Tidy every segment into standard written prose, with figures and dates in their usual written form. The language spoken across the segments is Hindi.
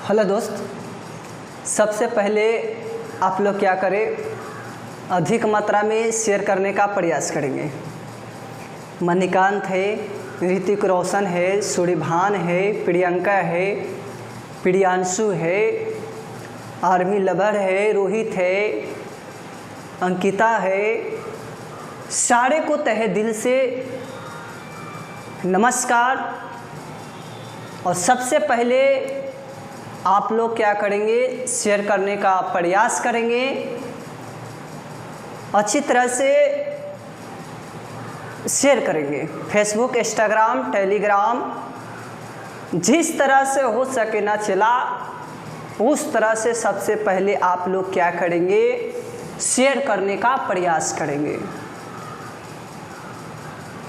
हेलो दोस्त, सबसे पहले आप लोग क्या करें, अधिक मात्रा में शेयर करने का प्रयास करेंगे। मणिकांत है, ऋतिक रोशन है, सूर्यभान है, प्रियंका है, प्रियांशु है, आर्मी लवर है, रोहित है, अंकिता है, सारे को तहे दिल से नमस्कार। और सबसे पहले आप लोग क्या करेंगे, शेयर करने का प्रयास करेंगे, अच्छी तरह से शेयर करेंगे। फेसबुक, इंस्टाग्राम, टेलीग्राम, जिस तरह से हो सके ना चला उस तरह से सबसे पहले आप लोग क्या करेंगे, शेयर करने का प्रयास करेंगे।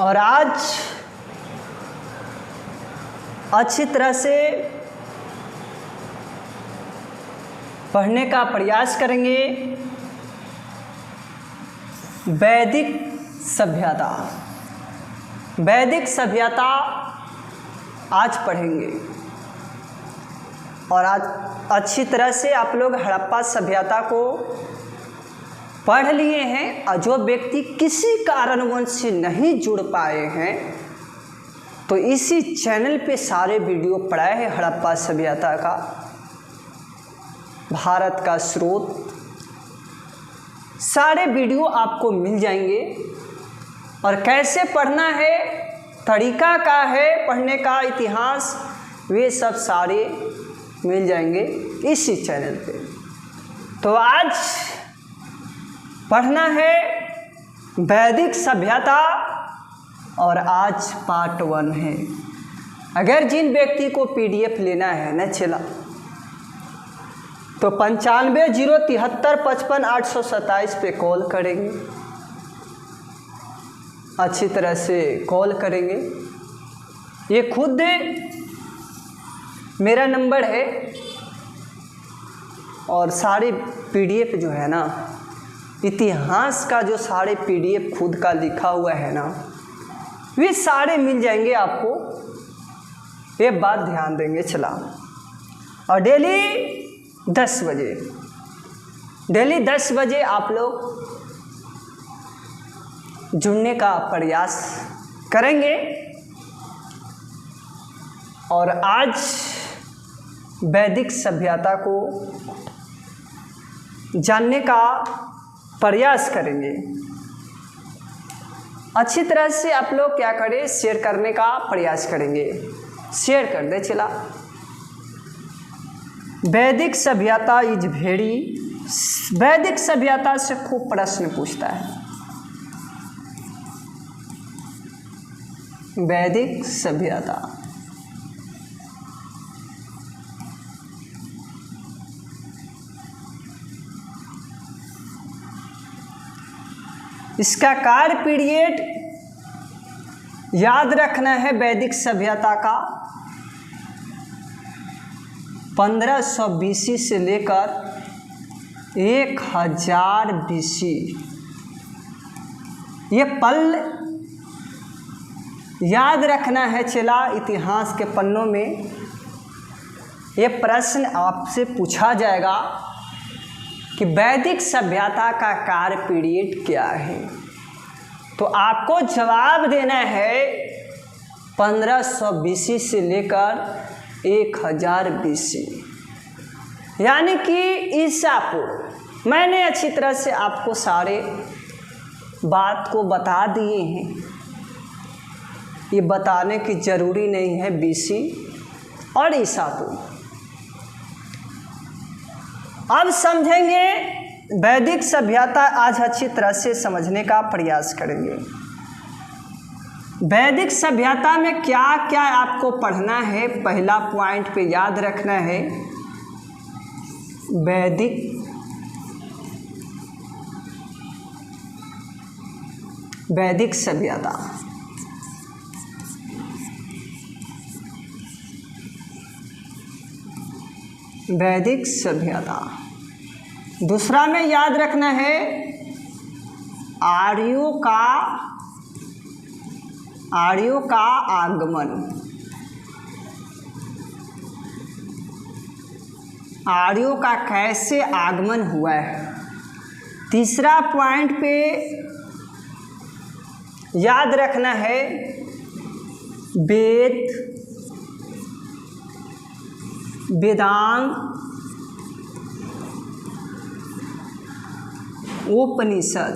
और आज अच्छी तरह से पढ़ने का प्रयास करेंगे। वैदिक सभ्यता, वैदिक सभ्यता आज पढ़ेंगे। और आज अच्छी तरह से आप लोग हड़प्पा सभ्यता को पढ़ लिए हैं। और जो व्यक्ति किसी कारणवश से नहीं जुड़ पाए हैं तो इसी चैनल पे सारे वीडियो पड़ा है हड़प्पा सभ्यता का, भारत का स्रोत, सारे वीडियो आपको मिल जाएंगे। और कैसे पढ़ना है, तरीका का है पढ़ने का, इतिहास, वे सब सारे मिल जाएंगे इसी चैनल पे। तो आज पढ़ना है वैदिक सभ्यता और आज पार्ट 1 है। अगर जिन व्यक्ति को PDF लेना है न चला तो 9503755827 पे कॉल करेंगे, अच्छी तरह से कॉल करेंगे। ये खुद मेरा नंबर है। और सारे PDF जो है ना, इतिहास का जो सारे PDF खुद का लिखा हुआ है ना, वे सारे मिल जाएंगे आपको। ये बात ध्यान देंगे चला। और डेली 10 बजे आप लोग जुड़ने का प्रयास करेंगे। और आज वैदिक सभ्यता को जानने का प्रयास करेंगे। अच्छी तरह से आप लोग क्या करें, शेयर करने का प्रयास करेंगे। शेयर कर दे चला। वैदिक सभ्यता इज वेरी, वैदिक सभ्यता से खूब प्रश्न पूछता है। वैदिक सभ्यता, इसका कार्य पीरियड याद रखना है। वैदिक सभ्यता का 1500 BC से लेकर 1000 BC, ये पल याद रखना है चला। इतिहास के पन्नों में ये प्रश्न आपसे पूछा जाएगा कि वैदिक सभ्यता का कार्य पीरियड क्या है। तो आपको जवाब देना है 1500 BC से लेकर 1000 BC, यानी कि ईसा पूर्व। मैंने अच्छी तरह से आपको सारे बात को बता दिए हैं, ये बताने की ज़रूरी नहीं है BC और ईसा पूर्व। अब समझेंगे वैदिक सभ्यता, आज अच्छी तरह से समझने का प्रयास करेंगे। वैदिक सभ्यता में क्या क्या आपको पढ़ना है, पहला पॉइंट पे याद रखना है। वैदिक सभ्यता, वैदिक सभ्यता। दूसरा में याद रखना है आर्यों का आगमन। आर्यों का कैसे आगमन हुआ है। तीसरा पॉइंट पे याद रखना है वेद, वेदांत, उपनिषद,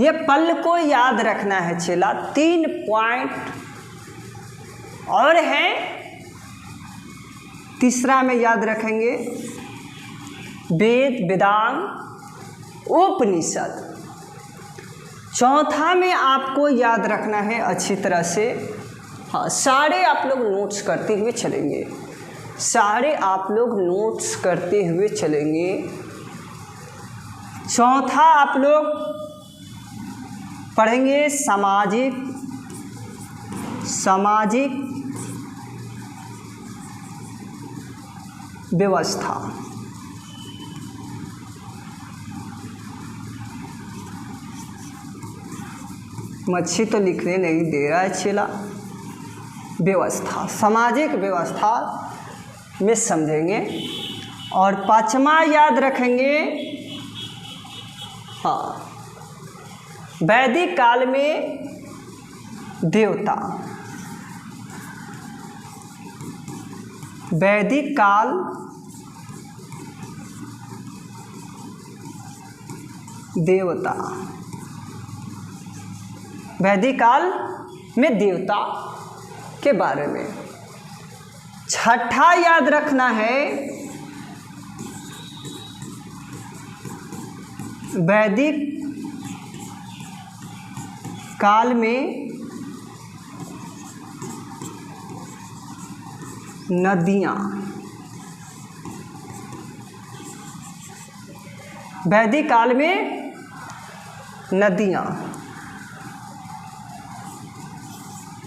ये पल को याद रखना है चेला। 3 पॉइंट और हैं, तीसरा में याद रखेंगे वेद, वेदांत, उपनिषद। चौथा में आपको याद रखना है अच्छी तरह से, हाँ सारे आप लोग नोट्स करते हुए चलेंगे, सारे आप लोग नोट्स करते हुए चलेंगे। चौथा आप लोग पढ़ेंगे सामाजिक व्यवस्था। मच्छी तो लिखने नहीं दे रहा है चेला। व्यवस्था, सामाजिक व्यवस्था में समझेंगे। और पांचवा याद रखेंगे, हाँ वैदिक काल में देवता, वैदिक काल देवता, वैदिक काल में देवता के बारे में। छठा याद रखना है वैदिक काल में नदियाँ, वैदिक काल में नदियाँ।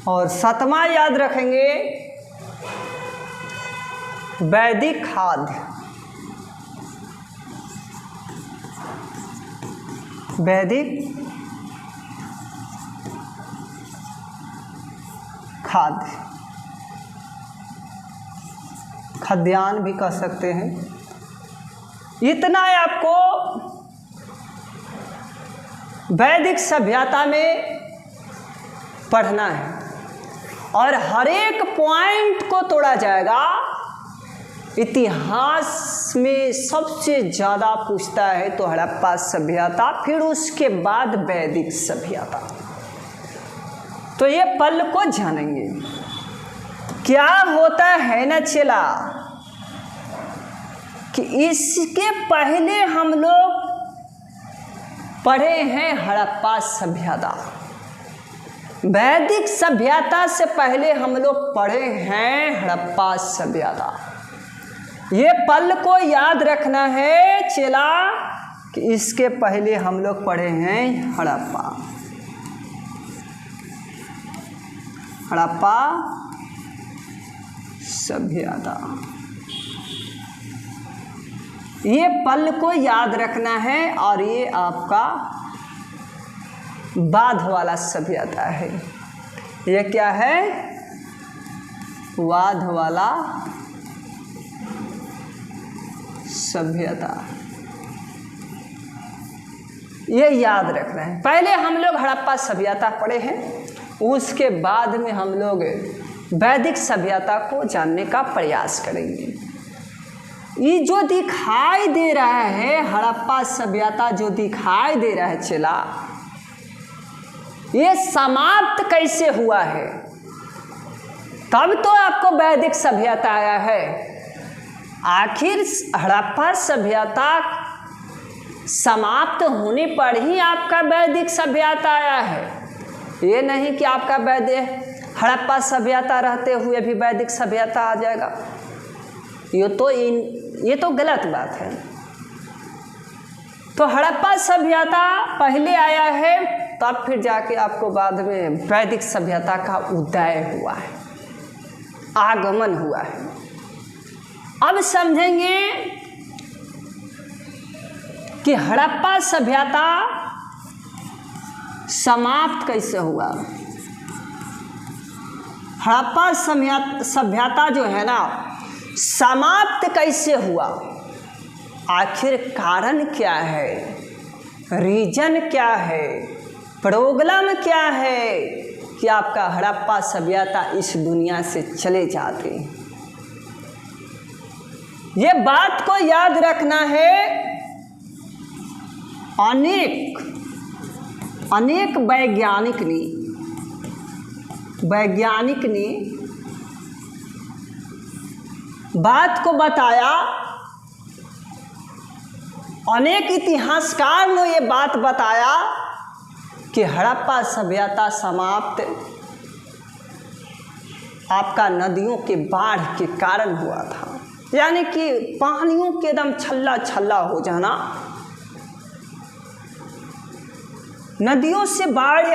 और सातवां याद रखेंगे वैदिक खाद्य, वैदिक खाद्य, खाद्यान्न भी कह सकते हैं। इतना आपको वैदिक सभ्यता में पढ़ना है और हर एक पॉइंट को तोड़ा जाएगा। इतिहास में सबसे ज़्यादा पूछता है तो हड़प्पा सभ्यता, फिर उसके बाद वैदिक सभ्यता। तो ये पल को जानेंगे। क्या होता है ना चेला कि इसके पहले हम लोग पढ़े हैं हड़प्पा सभ्यता, वैदिक सभ्यता से पहले हम लोग पढ़े हैं हड़प्पा सभ्यता। ये पल को याद रखना है चेला कि इसके पहले हम लोग पढ़े हैं हड़प्पा सभ्यता। ये पल को याद रखना है और ये आपका बाद वाला सभ्यता है। ये क्या है? वाद वाला सभ्यता। ये याद रखना है। पहले हम लोग हड़प्पा सभ्यता पढ़े हैं, उसके बाद में हम लोग वैदिक सभ्यता को जानने का प्रयास करेंगे। ये जो दिखाई दे रहा है हड़प्पा सभ्यता, जो दिखाई दे रहा है चेला, ये समाप्त कैसे हुआ है? तब तो आपको वैदिक सभ्यता आया है। आखिर हड़प्पा सभ्यता समाप्त होने पर ही आपका वैदिक सभ्यता आया है। ये नहीं कि आपका हड़प्पा सभ्यता रहते हुए भी वैदिक सभ्यता आ जाएगा। ये तो गलत बात है। तो हड़प्पा सभ्यता पहले आया है, तब फिर जाके आपको बाद में वैदिक सभ्यता का उदय हुआ है, आगमन हुआ है। अब समझेंगे कि हड़प्पा सभ्यता समाप्त कैसे हुआ। हड़प्पा सभ्यता जो है ना समाप्त कैसे हुआ, आखिर कारण क्या है, रीजन क्या है, प्रॉब्लम क्या है कि आपका हड़प्पा सभ्यता इस दुनिया से चले जाते। ये बात को याद रखना है। अनेक वैज्ञानिक ने बात को बताया, अनेक इतिहासकार ने ये बात बताया कि हड़प्पा सभ्यता समाप्त आपका नदियों के बाढ़ के कारण हुआ था, यानी कि पानियों के एकदम छल्ला छल्ला हो जाना, नदियों से बाढ़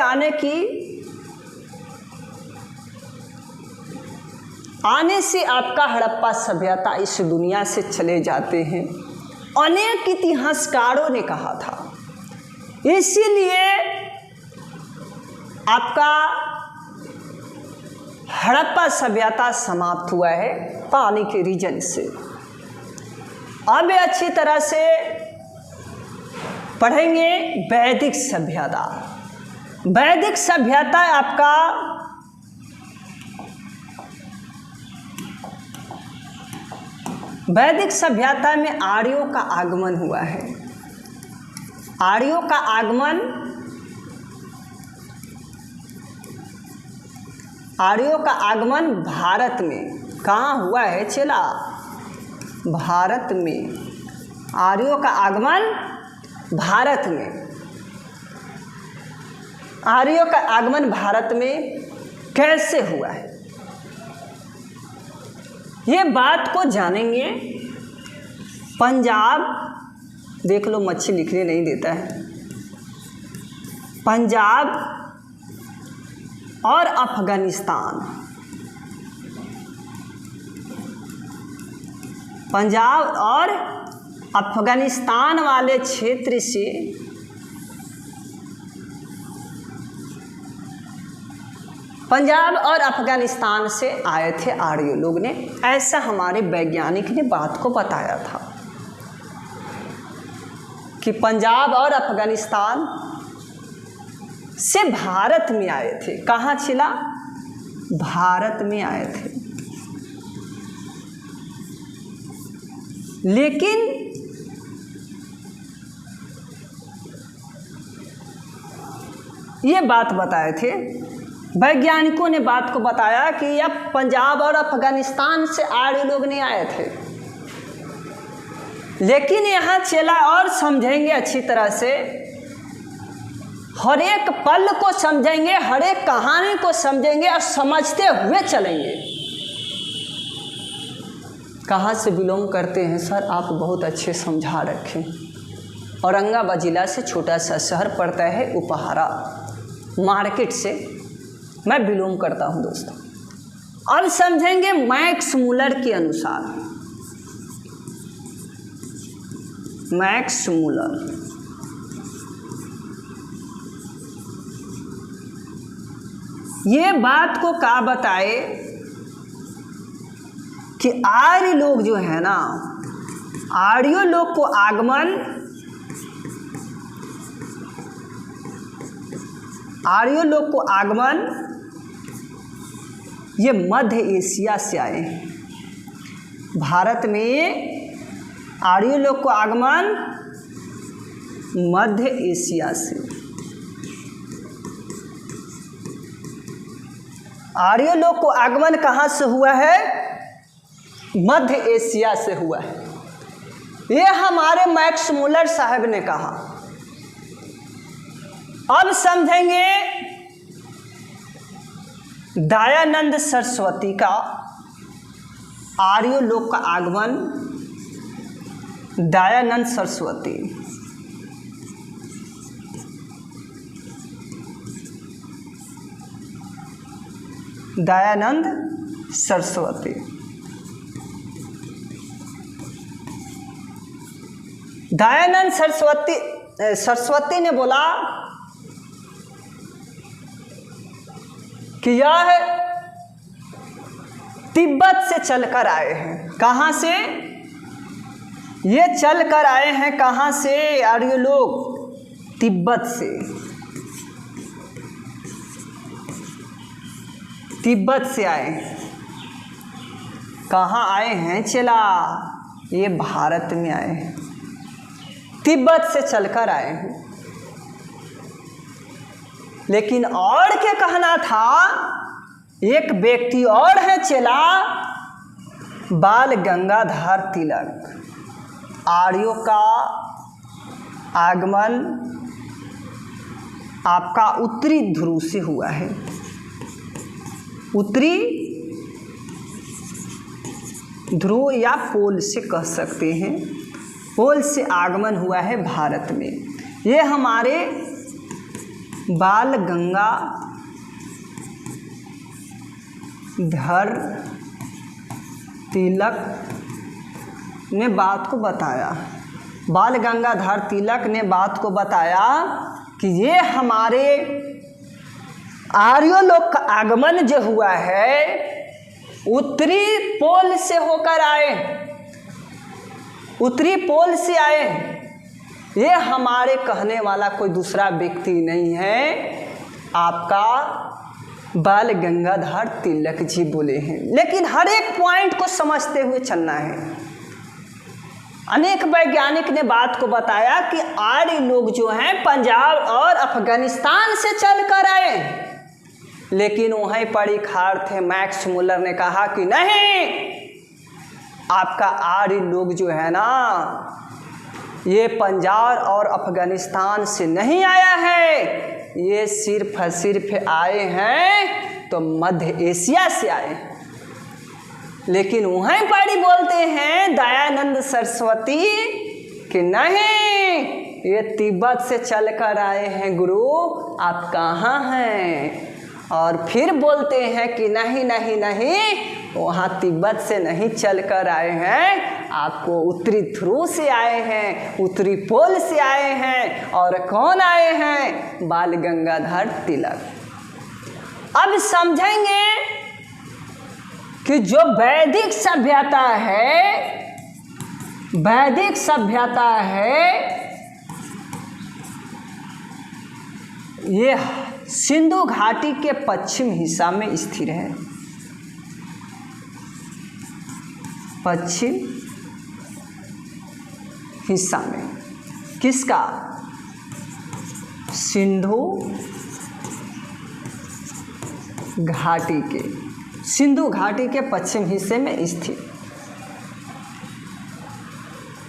आने से आपका हड़प्पा सभ्यता इस दुनिया से चले जाते हैं, अनेक इतिहासकारों ने कहा था। इसीलिए आपका हड़प्पा सभ्यता समाप्त हुआ है पानी के रीजन से। अब अच्छी तरह से पढ़ेंगे वैदिक सभ्यता। वैदिक सभ्यता आपका वैदिक सभ्यता में आर्यों का आगमन हुआ है। आर्यों का आगमन भारत में कहाँ हुआ है चला? भारत में। आर्यों का आगमन भारत में। आर्यों का आगमन भारत में कैसे हुआ है, ये बात को जानेंगे। पंजाब, देख लो मच्छी लिखने नहीं देता है। पंजाब और अफगानिस्तान, पंजाब और अफगानिस्तान वाले क्षेत्र से पंजाब और अफगानिस्तान से आए थे आर्य लोग ने, ऐसा हमारे वैज्ञानिक ने बात को बताया था कि पंजाब और अफगानिस्तान से भारत में आए थे। कहाँ चिला? भारत में आए थे। लेकिन ये बात बताए थे, वैज्ञानिकों ने बात को बताया कि यह पंजाब और अफगानिस्तान से आर्य लोग नहीं आए थे। लेकिन यहाँ चला और समझेंगे अच्छी तरह से, हर एक पल को समझेंगे, हर एक कहानी को समझेंगे और समझते हुए चलेंगे। कहाँ से बिलोंग करते हैं सर? आप बहुत अच्छे समझा रखें। औरंगाबाद जिला से छोटा सा शहर पड़ता है उपहारा, मार्केट से मैं बिलोंग करता हूं दोस्तों। अब समझेंगे मैक्स मूलर के अनुसार। मैक्स मूलर ये बात को क्या बताए कि आर्य लोग जो है ना, आर्यों लोग को आगमन, आर्यों लोग को आगमन ये मध्य एशिया से आए हैं। भारत में आर्यों लोग को आगमन मध्य एशिया से, आर्यों लोग को आगमन कहाँ से हुआ है? मध्य एशिया से हुआ है। ये हमारे मैक्स मूलर साहब ने कहा। अब समझेंगे दयानंद सरस्वती का आर्यों लोग का आगमन। दयानंद सरस्वती, दयानंद सरस्वती, दयानंद सरस्वती ने बोला कि यह तिब्बत से चलकर आए हैं। कहाँ से ये चलकर आए हैं? कहाँ से आर्य लोग? तिब्बत से। तिब्बत से आए। कहाँ आए हैं चला? ये भारत में आए हैं, तिब्बत से चलकर आए हैं। लेकिन और क्या कहना था? एक व्यक्ति और है चला, बाल गंगाधर तिलक। आर्यों का आगमन आपका उत्तरी ध्रुव से हुआ है। उत्तरी ध्रुव या पोल से कह सकते हैं, पोल से आगमन हुआ है भारत में। ये हमारे बाल गंगाधर तिलक ने बात को बताया। बाल गंगाधर तिलक ने बात को बताया कि ये हमारे आर्यों लोग का आगमन जो हुआ है उत्तरी पोल से होकर आए, उत्तरी पोल से आए। ये हमारे कहने वाला कोई दूसरा व्यक्ति नहीं है, आपका बाल गंगाधर तिलक जी बोले हैं। लेकिन हर एक पॉइंट को समझते हुए चलना है। अनेक वैज्ञानिक ने बात को बताया कि आर्य लोग जो हैं पंजाब और अफगानिस्तान से चलकर आए, लेकिन वहीं पर ही खार थे। मैक्स मुलर ने कहा कि नहीं, आपका आर्य लोग जो है ना ये पंजाब और अफगानिस्तान से नहीं आया है, ये सिर्फ आए हैं तो मध्य एशिया से आए। लेकिन वहीं पर ही बोलते हैं दयानंद सरस्वती कि नहीं, ये तिब्बत से चलकर आए हैं गुरु, आप कहाँ हैं? और फिर बोलते हैं कि नहीं नहीं नहीं, वहाँ तिब्बत से नहीं चलकर आए हैं, आपको उत्तरी ध्रुव से आए हैं, उत्तरी पोल से आए हैं। और कौन आए हैं? बाल गंगाधर तिलक। अब समझेंगे कि जो वैदिक सभ्यता है, वैदिक सभ्यता है, ये सिंधु घाटी के पश्चिम हिस्सा में स्थिर है। पश्चिम हिस्सा में किसका? सिंधु घाटी के, सिंधु घाटी के पश्चिम हिस्से में स्थित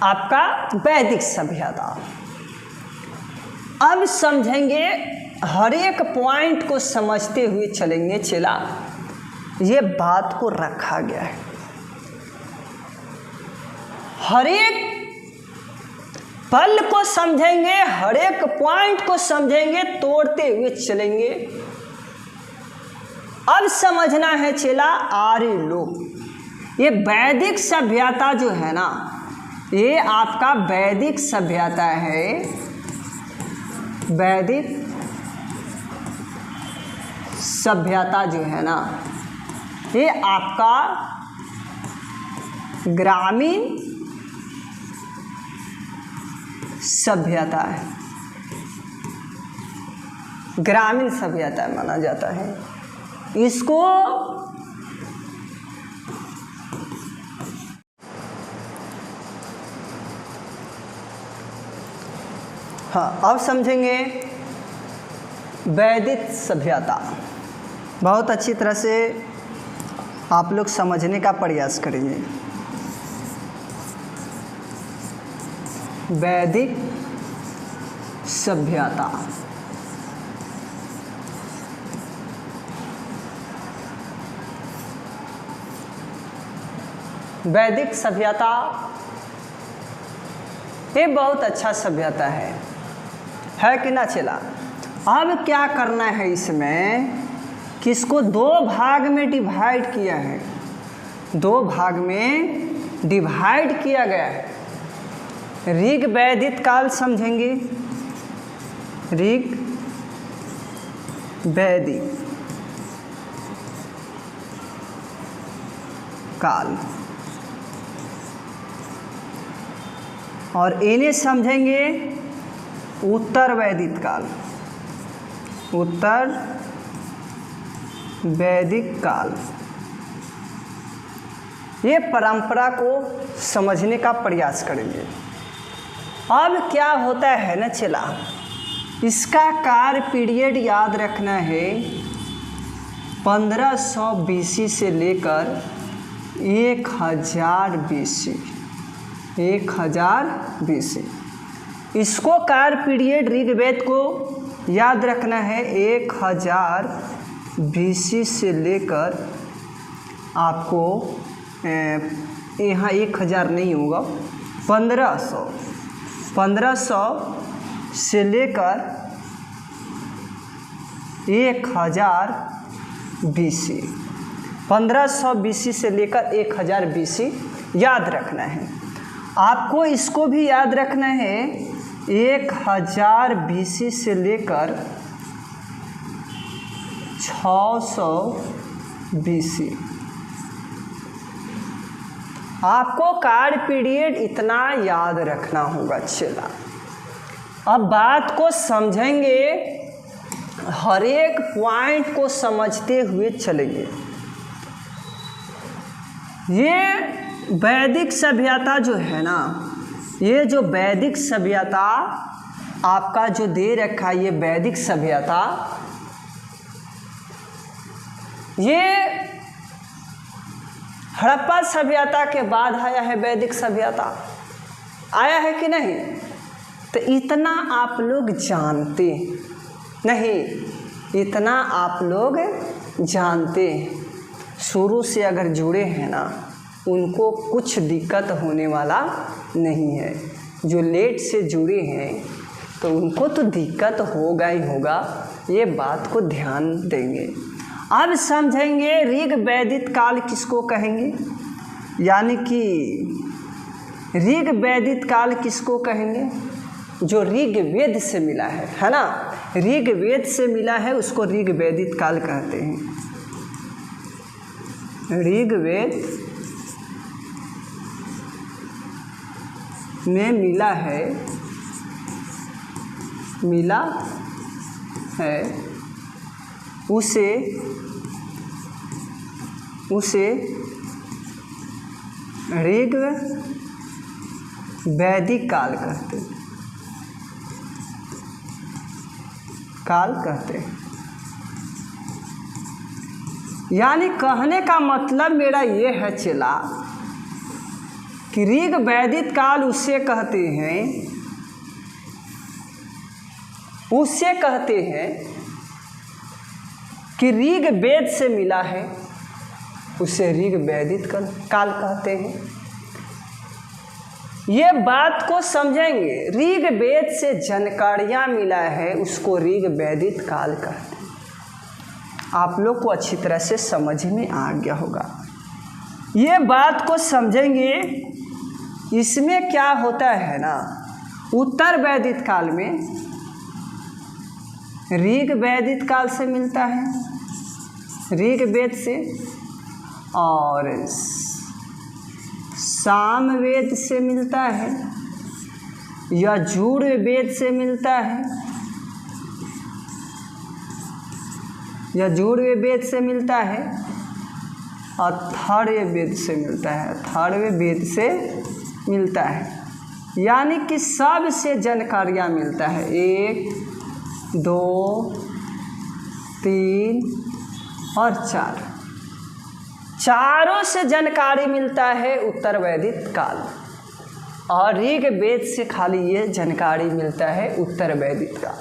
आपका वैदिक सभ्यता। अब समझेंगे, हर एक पॉइंट को समझते हुए चलेंगे चला। ये बात को रखा गया है, हर एक पल को समझेंगे, हर एक पॉइंट को समझेंगे, तोड़ते हुए चलेंगे। अब समझना है चला, आर्य लोग, ये वैदिक सभ्यता जो है ना, ये आपका वैदिक सभ्यता है। वैदिक सभ्यता जो है ना, ये आपका ग्रामीण सभ्यता है, ग्रामीण सभ्यता माना जाता है इसको। हाँ, अब समझेंगे वैदिक सभ्यता। बहुत अच्छी तरह से आप लोग समझने का प्रयास करेंगे। वैदिक सभ्यता, वैदिक सभ्यता ये बहुत अच्छा सभ्यता है कि ना चला। अब क्या करना है इसमें, किसको दो भाग में डिवाइड किया है, दो भाग में डिवाइड किया गया है। ऋग वैदिक काल समझेंगे, ऋग वैदिक काल, और इन्हें समझेंगे उत्तर वैदिक काल, उत्तर वैदिक काल। ये परंपरा को समझने का प्रयास करेंगे। अब क्या होता है ना चला, इसका काल पीरियड याद रखना है 1500 BC से लेकर 1000 BC, 1000 BC। इसको काल पीरियड ऋग्वेद को याद रखना है 1000 BC से लेकर आपको यहाँ 1000 नहीं होगा, 1500 से लेकर 1000 BC, 1500 BC से लेकर 1000 BC याद रखना है आपको। इसको भी याद रखना है 1000 BC से लेकर 600 BC। आपको काल पीरियड इतना याद रखना होगा चला। अब बात को समझेंगे, हर एक पॉइंट को समझते हुए चलेंगे। ये वैदिक सभ्यता जो है ना, ये जो वैदिक सभ्यता आपका जो दे रखा है, ये वैदिक सभ्यता, ये हड़प्पा सभ्यता के बाद आया है। वैदिक सभ्यता आया है कि नहीं? तो इतना आप लोग जानते नहीं, इतना आप लोग जानते शुरू से अगर जुड़े हैं ना, उनको कुछ दिक्कत होने वाला नहीं है। जो लेट से जुड़े हैं तो उनको तो दिक्कत होगा ही होगा, ये बात को ध्यान देंगे। अब समझेंगे ऋग वैदिक काल किसको कहेंगे, यानी कि ऋग वैदिक काल किसको कहेंगे? जो ऋग्वेद से मिला है ना, ऋग्वेद से मिला है उसको ऋग वैदिक काल कहते हैं। ऋग्वेद में मिला है उसे ऋग वैदिक काल कहते हैं। यानी कहने का मतलब मेरा ये है चला कि ऋग वैदिक काल उससे कहते हैं कि ऋग वेद से मिला है, उसे ऋग वैदिक काल कहते हैं। ये बात को समझेंगे, ऋग वेद से जानकारियाँ मिला है उसको ऋग वैदिक काल कहते हैं। आप लोग को अच्छी तरह से समझ में आ गया होगा। ये बात को समझेंगे। इसमें क्या होता है ना, उत्तर वैदिक काल में ऋग वैदिक काल से मिलता है, ऋग वेद से, और साम वेद से मिलता है, यजुर् वेद से मिलता है, यजुर् वेद से मिलता है, और अथर्व वेद से मिलता है, अथर्व वेद से मिलता है। यानी कि सब से जानकारियाँ मिलता है, 1 2 3 और 4, चारों से जानकारी मिलता है उत्तर वैदिक काल। और ऋग वेद से खाली ये जानकारी मिलता है उत्तर वैदिक काल।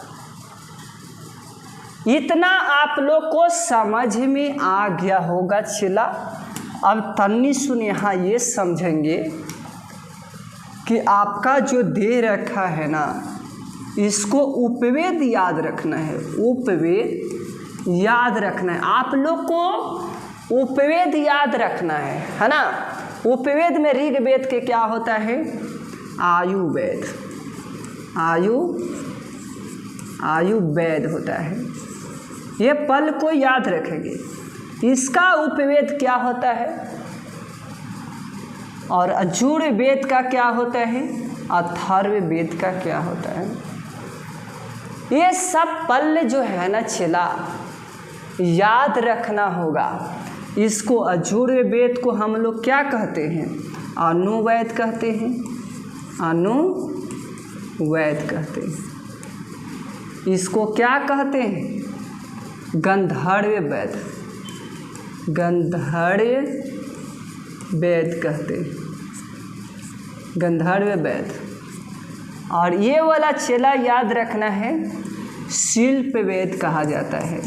इतना आप लोग को समझ में आ गया होगा चला। अब तन्नी सुन यहाँ ये समझेंगे कि आपका जो दे रखा है ना, इसको उपवेद याद रखना है, उपवेद याद रखना है। आप लोग को उपवेद याद रखना है ना। उपवेद में ऋग्वेद के क्या होता है? आयुर्वेद, आयुर्वेद होता है। ये पल को याद रखेंगे। इसका उपवेद क्या होता है? और यजुर्वेद का क्या होता है, अथर्ववेद का क्या होता है। ये सब पल्ल जो है ना चेला, याद रखना होगा। इसको यजुर्वेद को हम लोग क्या कहते हैं, अनुवेद कहते हैं, अनुवेद कहते हैं। इसको क्या कहते हैं, गंधर्व वेद, गंधर्व वेद कहते हैं, गंधर्व वेद। और ये वाला चेला याद रखना है, शिल्प वेद कहा जाता है,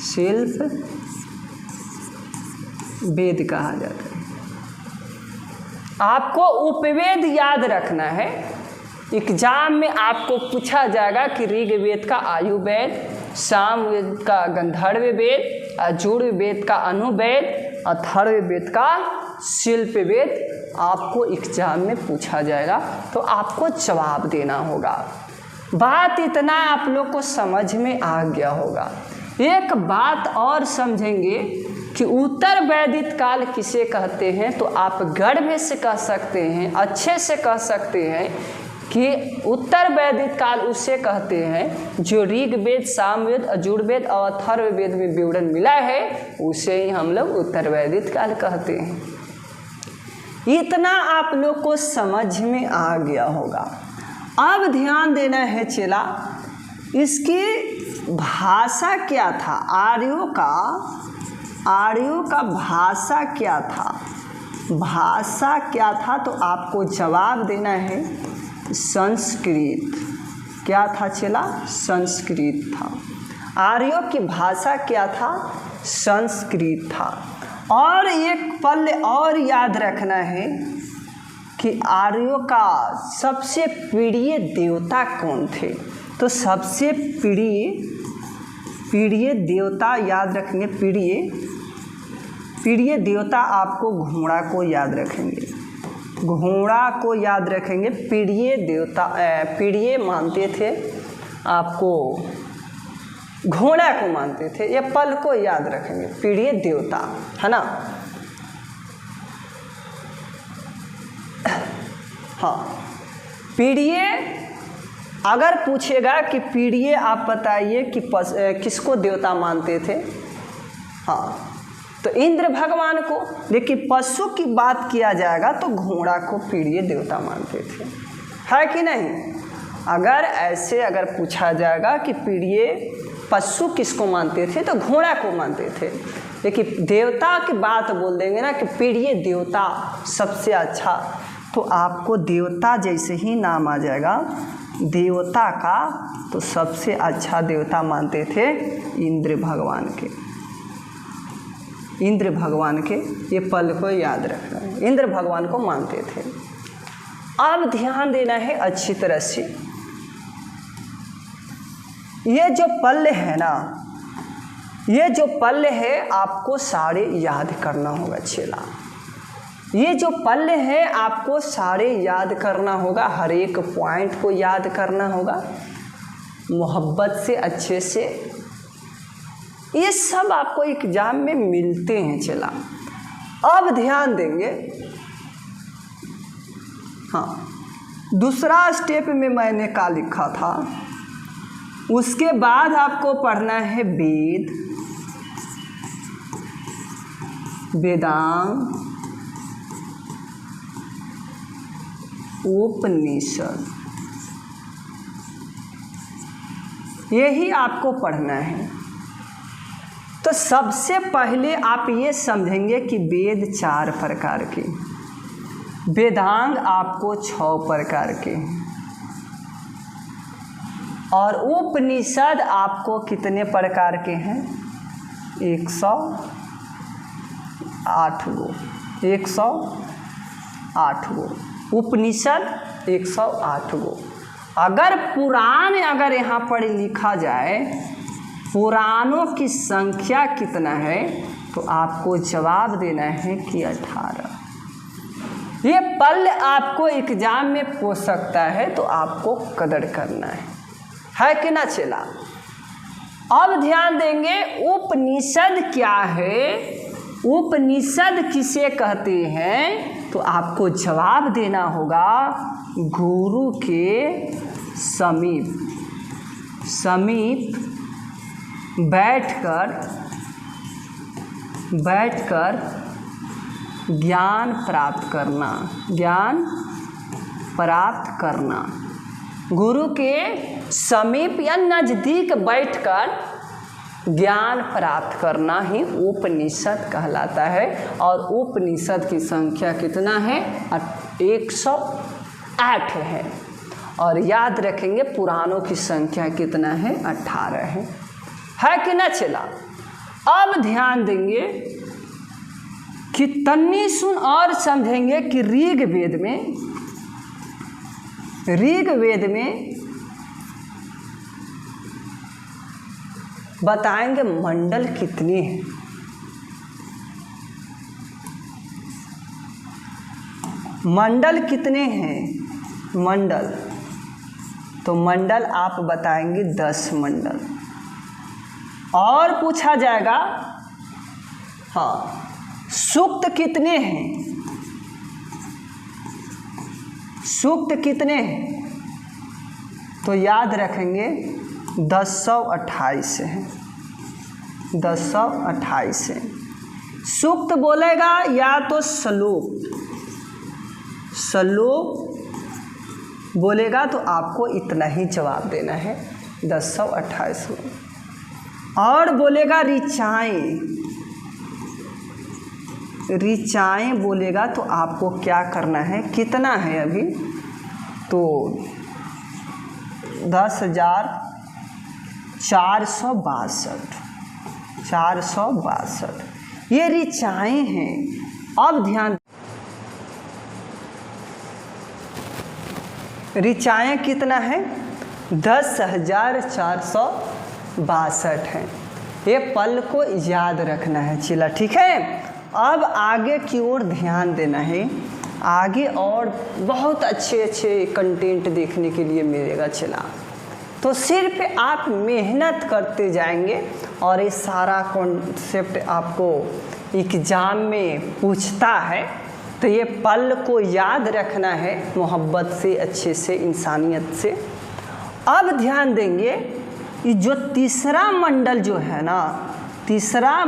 शिल्प वेद कहा जाता है। आपको उपवेद याद रखना है। एग्जाम में आपको पूछा जाएगा कि ऋग्वेद का आयुर्वेद, सामवेद का गंधर्व वेद, यजुर्वेद का अनुवेद, अथर्ववेद का शिल्प वेद आपको एग्जाम में पूछा जाएगा, तो आपको जवाब देना होगा। बात इतना आप लोग को समझ में आ गया होगा। एक बात और समझेंगे कि उत्तर वैदिक काल किसे कहते हैं, तो आप गर्व से कह सकते हैं, अच्छे से कह सकते हैं कि उत्तर वैदिक काल उसे कहते हैं जो ऋग्वेद, सामवेद, यजुर्वेद और अथर्ववेद में विवरण मिला है, उसे ही हम लोग उत्तर वैदिक काल कहते हैं। इतना आप लोग को समझ में आ गया होगा। अब ध्यान देना है चेला, इसकी भाषा क्या था, आर्यों का भाषा क्या था, भाषा क्या था, तो आपको जवाब देना है संस्कृत। क्या था चेला, संस्कृत था। आर्यों की भाषा क्या था, संस्कृत था। और एक पल और याद रखना है कि आर्यों का सबसे प्रिय देवता कौन थे, तो सबसे प्रिय देवता याद रखेंगे, प्रिय देवता आपको घोड़ा को याद रखेंगे, घोड़ा को याद रखेंगे। प्रिय देवता, प्रिय मानते थे, आपको घोड़ा को मानते थे, ये पल को याद रखेंगे, प्रिय देवता, है ना। हाँ, प्रिय अगर पूछेगा कि प्रिय आप बताइए कि किसको देवता मानते थे, हाँ तो इंद्र भगवान को। लेकिन पशु की बात किया जाएगा तो घोड़ा को प्रिय देवता मानते थे, है कि नहीं। अगर ऐसे अगर पूछा जाएगा कि प्रिय पशु किसको मानते थे, तो घोड़ा को मानते थे। लेकिन देवता की बात बोल देंगे ना कि प्रिय देवता सबसे अच्छा, तो आपको देवता जैसे ही नाम आ जाएगा देवता का, तो सबसे अच्छा देवता मानते थे इंद्र भगवान के, इंद्र भगवान के। ये पल को याद रखना है, इंद्र भगवान को मानते थे। अब ध्यान देना है अच्छी तरह से, ये जो पल है ना, ये जो पल है आपको सारे याद करना होगा चेला। ये जो पल है आपको सारे याद करना होगा, हर एक पॉइंट को याद करना होगा मोहब्बत से, अच्छे से। ये सब आपको एग्जाम में मिलते हैं चेला। अब ध्यान देंगे, हाँ दूसरा स्टेप में मैंने क्या लिखा था, उसके बाद आपको पढ़ना है वेद, वेदांग, उपनिषद, यही आपको पढ़ना है। तो सबसे पहले आप ये समझेंगे कि वेद 4 प्रकार के, वेदांग आपको 6 प्रकार के, और उपनिषद आपको कितने प्रकार के हैं, 108 गो, 108 गो उपनिषद, 108 गो। अगर पुराण अगर यहाँ पर लिखा जाए पुराणों की संख्या कितना है, तो आपको जवाब देना है कि 18। ये पल आपको एग्जाम में पूछ सकता है, तो आपको कदर करना है कि ना चेला। अब ध्यान देंगे उपनिषद क्या है, उपनिषद किसे कहते हैं, तो आपको जवाब देना होगा गुरु के समीप बैठकर ज्ञान प्राप्त करना। गुरु के समीप या नज़दीक बैठकर ज्ञान प्राप्त करना ही उपनिषद कहलाता है। और उपनिषद की संख्या कितना है? 108 है। और याद रखेंगे पुराणों की संख्या कितना है? 18 है कि ना चला। अब ध्यान देंगे कि तन्नी सुन और समझेंगे कि ऋग्वेद में बताएंगे मंडल कितने हैं। मंडल कितने हैं? मंडल तो मंडल आप बताएंगे 10 मंडल। और पूछा जाएगा हाँ सूक्त कितने हैं? सूक्त कितने हैं? तो याद रखेंगे 1028 है। 1028 है। सूक्त बोलेगा या तो श्लोक बोलेगा तो आपको इतना ही जवाब देना है 1028 में। और बोलेगा ऋचाएँ बोलेगा तो आपको क्या करना है? कितना है अभी? तो 10,462 ये ऋचाएँ हैं। अब ध्यान, ऋचाएँ कितना है? 10,462 है। ये पल को याद रखना है। चला ठीक है। अब आगे की ओर ध्यान देना है। आगे और बहुत अच्छे कंटेंट देखने के लिए मिलेगा। चला तो सिर्फ आप मेहनत करते जाएंगे और ये सारा कॉन्सेप्ट आपको एग्ज़ाम में पूछता है तो ये पल को याद रखना है मोहब्बत से, अच्छे से, इंसानियत से। अब ध्यान देंगे ये जो तीसरा मंडल जो है ना, तीसरा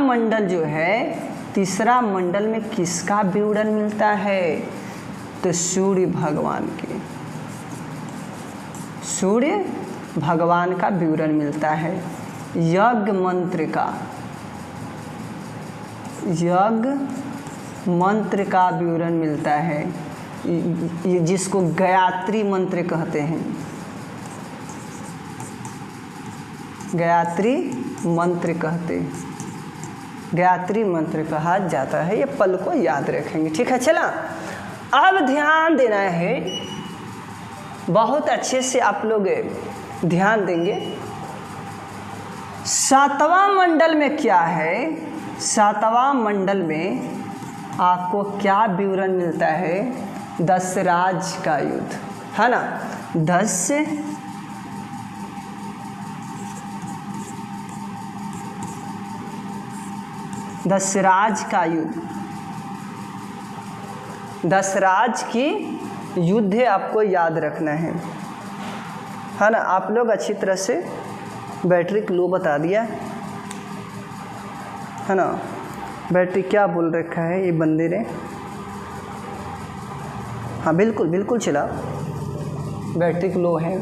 मंडल में किसका विवरण मिलता है? तो सूर्य भगवान का विवरण मिलता है। यज्ञ मंत्र का विवरण मिलता है, ये जिसको गायत्री मंत्र कहते हैं। गायत्री मंत्र कहा जाता है। ये पल को याद रखेंगे। ठीक है। चला अब ध्यान देना है, बहुत अच्छे से आप लोग ध्यान देंगे। 7वां मंडल में क्या है? 7वां मंडल में आपको क्या विवरण मिलता है? दशराज का युद्ध है ना। दशराज का युद्ध, दशराज की युद्ध आपको याद रखना है ना। आप लोग अच्छी तरह से बैटरी लो बता दिया है ना। बैटरी क्या बोल रखा है ये बंदे ने? हाँ बिल्कुल चला, बैटरी लो है।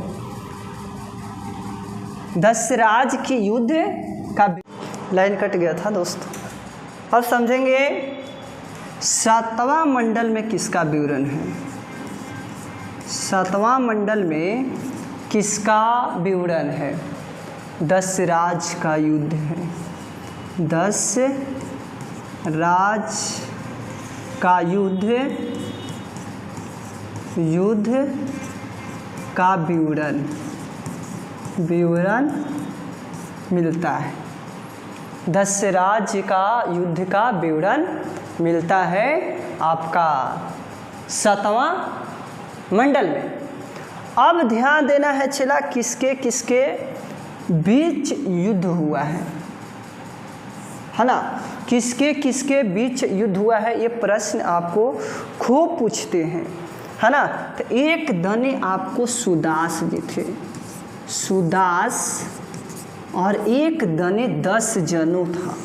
दशराज की युद्ध का लाइन कट गया था दोस्तों। अब समझेंगे 7वां मंडल में किसका विवरण है। 7वां मंडल में किसका विवरण है? दशराज का युद्ध है। दशराज का युद्ध का विवरण मिलता है। दशराज का युद्ध का विवरण मिलता है आपका 7वां मंडल में। अब ध्यान देना है चला किसके बीच युद्ध हुआ है है ना। किसके किसके बीच युद्ध हुआ है, ये प्रश्न आपको खूब पूछते हैं, है ना। तो एक दने आपको सुदास जी थे, सुदास, और एक दने 10 जनों था,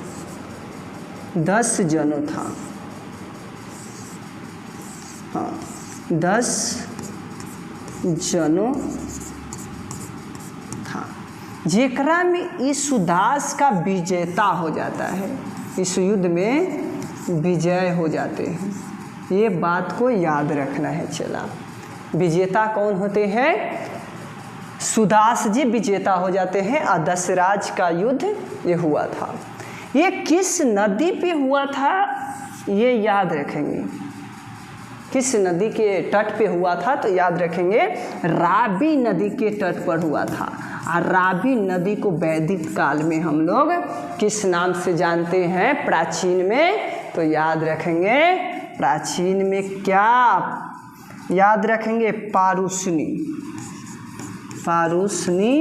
10 जनों था, हाँ 10 जनों था, जेकरा में इस सुदास का विजेता हो जाता है, इस युद्ध में विजय हो जाते हैं। ये बात को याद रखना है। चला, विजेता कौन होते हैं, सुदास जी विजेता हो जाते हैं। और दशराज का युद्ध ये हुआ था। ये किस नदी पे हुआ था ये याद रखेंगे, किस नदी के तट पे हुआ था तो याद रखेंगे, रावी नदी के तट पर हुआ था। और रावी नदी को वैदिक काल में हम लोग किस नाम से जानते हैं, प्राचीन में, तो याद रखेंगे प्राचीन में क्या याद रखेंगे, पारुष्णी, पारुष्णी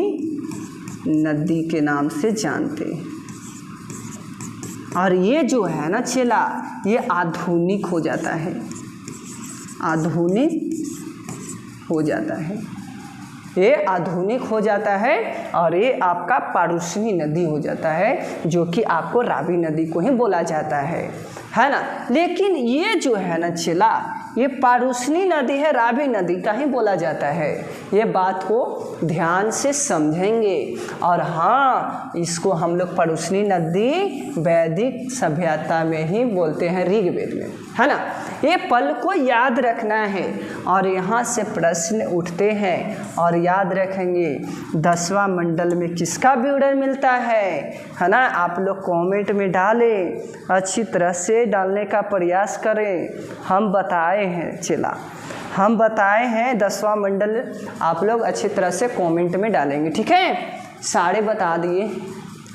नदी के नाम से जानते हैं। और ये जो है ना चेला, ये आधुनिक हो जाता है, आधुनिक हो जाता है, ये आधुनिक हो जाता है। और ये आपका पारुष्णी नदी हो जाता है, जो कि आपको रावी नदी को ही बोला जाता है ना। लेकिन ये जो है ना चेला, ये पारुष्णी नदी है, रावी नदी का ही बोला जाता है। ये बात को ध्यान से समझेंगे। और हाँ, इसको हम लोग पारुष्णी नदी वैदिक सभ्यता में ही बोलते हैं, ऋग्वेद में, है ना। ये पल को याद रखना है। और यहाँ से प्रश्न उठते हैं, और याद रखेंगे 10वां मंडल में किसका विवरण मिलता है ना। आप लोग कमेंट में डालें, अच्छी तरह से डालने का प्रयास करें। हम बताए हैं चला, हम बताए हैं 10वां मंडल, आप लोग अच्छी तरह से कमेंट में डालेंगे, ठीक है। सारे बता दिए,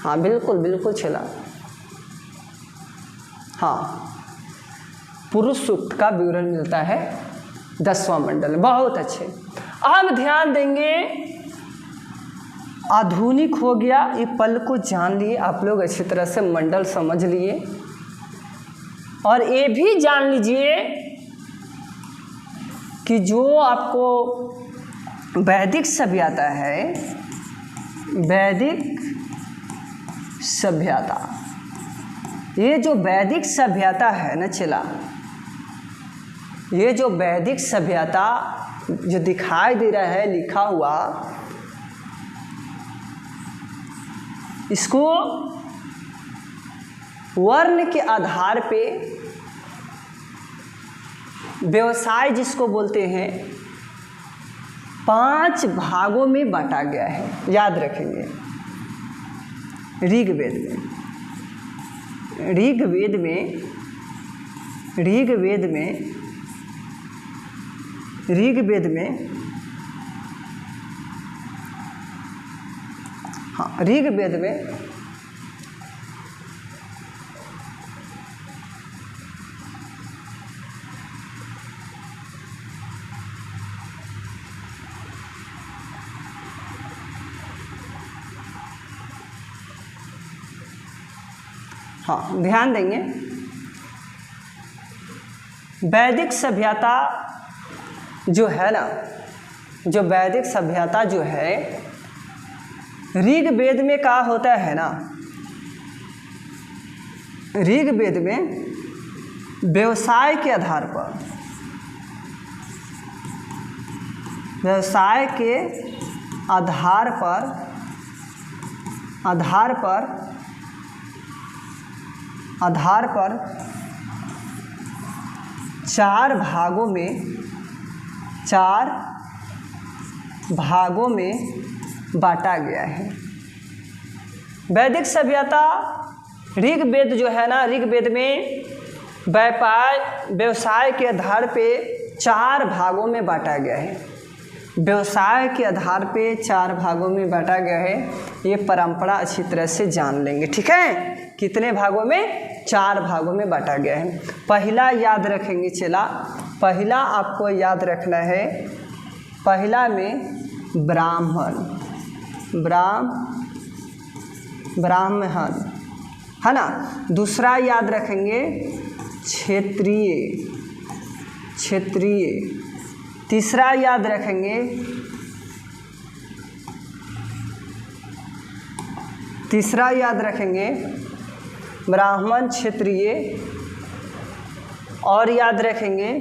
हाँ बिल्कुल बिल्कुल चला, हाँ पुरुष सूक्त का विवरण मिलता है 10वां मंडल, बहुत अच्छे। अब ध्यान देंगे, आधुनिक हो गया, ये पल को जान लिए आप लोग अच्छी तरह से, मंडल समझ लिए। और ये भी जान लीजिए कि जो आपको वैदिक सभ्यता है, वैदिक सभ्यता, ये जो वैदिक सभ्यता है ना चला, ये जो वैदिक सभ्यता जो दिखाई दे रहा है लिखा हुआ, इसको वर्ण के आधार पे व्यवसाय जिसको बोलते हैं 5 भागों में बांटा गया है, याद रखेंगे। ऋग्वेद में, ऋग्वेद में, ऋग्वेद में, ऋग्वेद में, हाँ ऋग्वेद में हाँ ध्यान देंगे, वैदिक सभ्यता जो है ना, जो वैदिक सभ्यता जो है ऋग्वेद में क्या होता है ना, ऋग्वेद में व्यवसाय के आधार पर, व्यवसाय के आधार पर, आधार पर, आधार पर 4 भागों में, 4 भागों में बांटा गया है। वैदिक सभ्यता ऋग्वेद जो है ना, ऋग्वेद में व्यापार व्यवसाय के आधार पे 4 भागों में बांटा गया है। व्यवसाय के आधार पे 4 भागों में बांटा गया है। ये परंपरा अच्छी तरह से जान लेंगे, ठीक है। कितने भागों में, 4 भागों में बांटा गया है। पहला याद रखेंगे चला, पहला आपको याद रखना है, पहला में ब्राह्मण, ब्राह्मण, है ना। दूसरा याद रखेंगे क्षेत्रीय, क्षेत्रीय। तीसरा याद रखेंगे, तीसरा याद रखेंगे ब्राह्मण क्षेत्रीय, और याद रखेंगे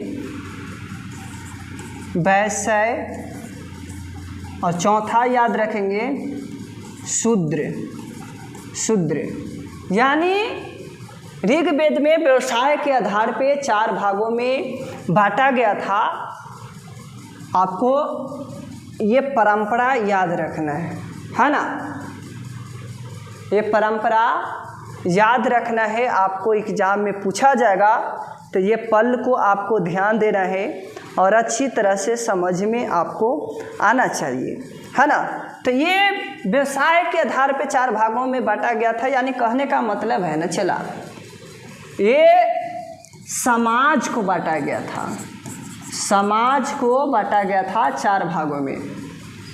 वैश्य, और चौथा याद रखेंगे शूद्र, शूद्र। यानी ऋग्वेद में व्यवसाय के आधार पे 4 भागों में बांटा गया था। आपको ये परंपरा याद रखना है ना। ये परंपरा याद रखना है, आपको एग्जाम में पूछा जाएगा तो ये पल को आपको ध्यान देना है और अच्छी तरह से समझ में आपको आना चाहिए, है ना। तो ये व्यवसाय के आधार पे 4 भागों में बांटा गया था। यानी कहने का मतलब है ना चला, ये समाज को बांटा गया था, समाज को बांटा गया था 4 भागों में।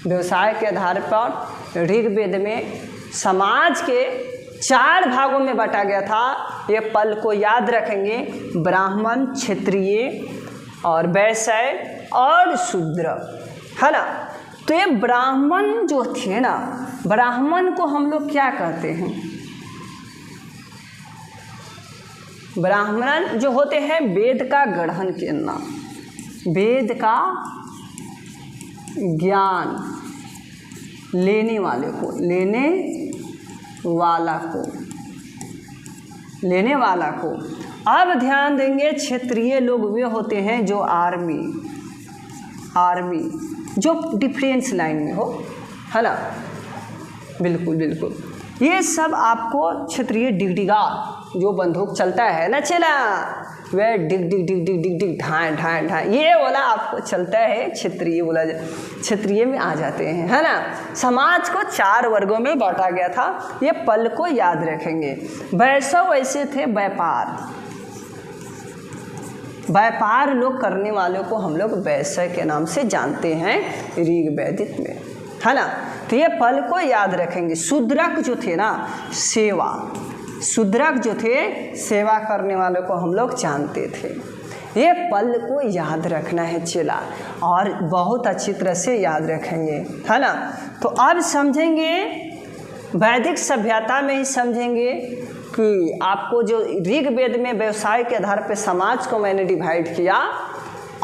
व्यवसाय के आधार पर ऋग्वेद में समाज के 4 भागों में बांटा गया था। ये पल को याद रखेंगे, ब्राह्मण, क्षत्रिय और वैश्य और शूद्र, है ना। तो ये ब्राह्मण जो थे ना, ब्राह्मण को हम लोग क्या कहते हैं? ब्राह्मण जो होते हैं वेद का ग्रहण करना, वेद का ज्ञान लेने वाले को, लेने वाला को, लेने वाला को। अब ध्यान देंगे, क्षेत्रीय लोग वे होते हैं जो आर्मी, आर्मी जो डिफेंस लाइन में हो, है ना। बिल्कुल बिल्कुल, ये सब आपको क्षेत्रीय डिगडिगा जो बंदूक चलता है ना चला, वह डिग डिग डिग डिग डिग डिग ढाएँ ढाएँ ढाएँ, ये वाला आपको चलता है क्षेत्रीय, बोला जाए क्षेत्रीय में आ जाते हैं, है ना। समाज को 4 वर्गों में बांटा गया था, ये पल को याद रखेंगे। वैश्य वैसे थे व्यापार, व्यापार लोग करने वालों को हम लोग वैश्य के नाम से जानते हैं ऋग्वेदित में, है ना। तो ये पल को याद रखेंगे। शूद्रक जो थे ना, सेवा, शूद्रक जो थे सेवा करने वालों को हम लोग जानते थे। ये पल को याद रखना है चला, और बहुत अच्छी तरह से याद रखेंगे, है ना। तो अब समझेंगे, वैदिक सभ्यता में ही समझेंगे कि आपको जो ऋग्वेद में व्यवसाय के आधार पर समाज को मैंने डिवाइड किया।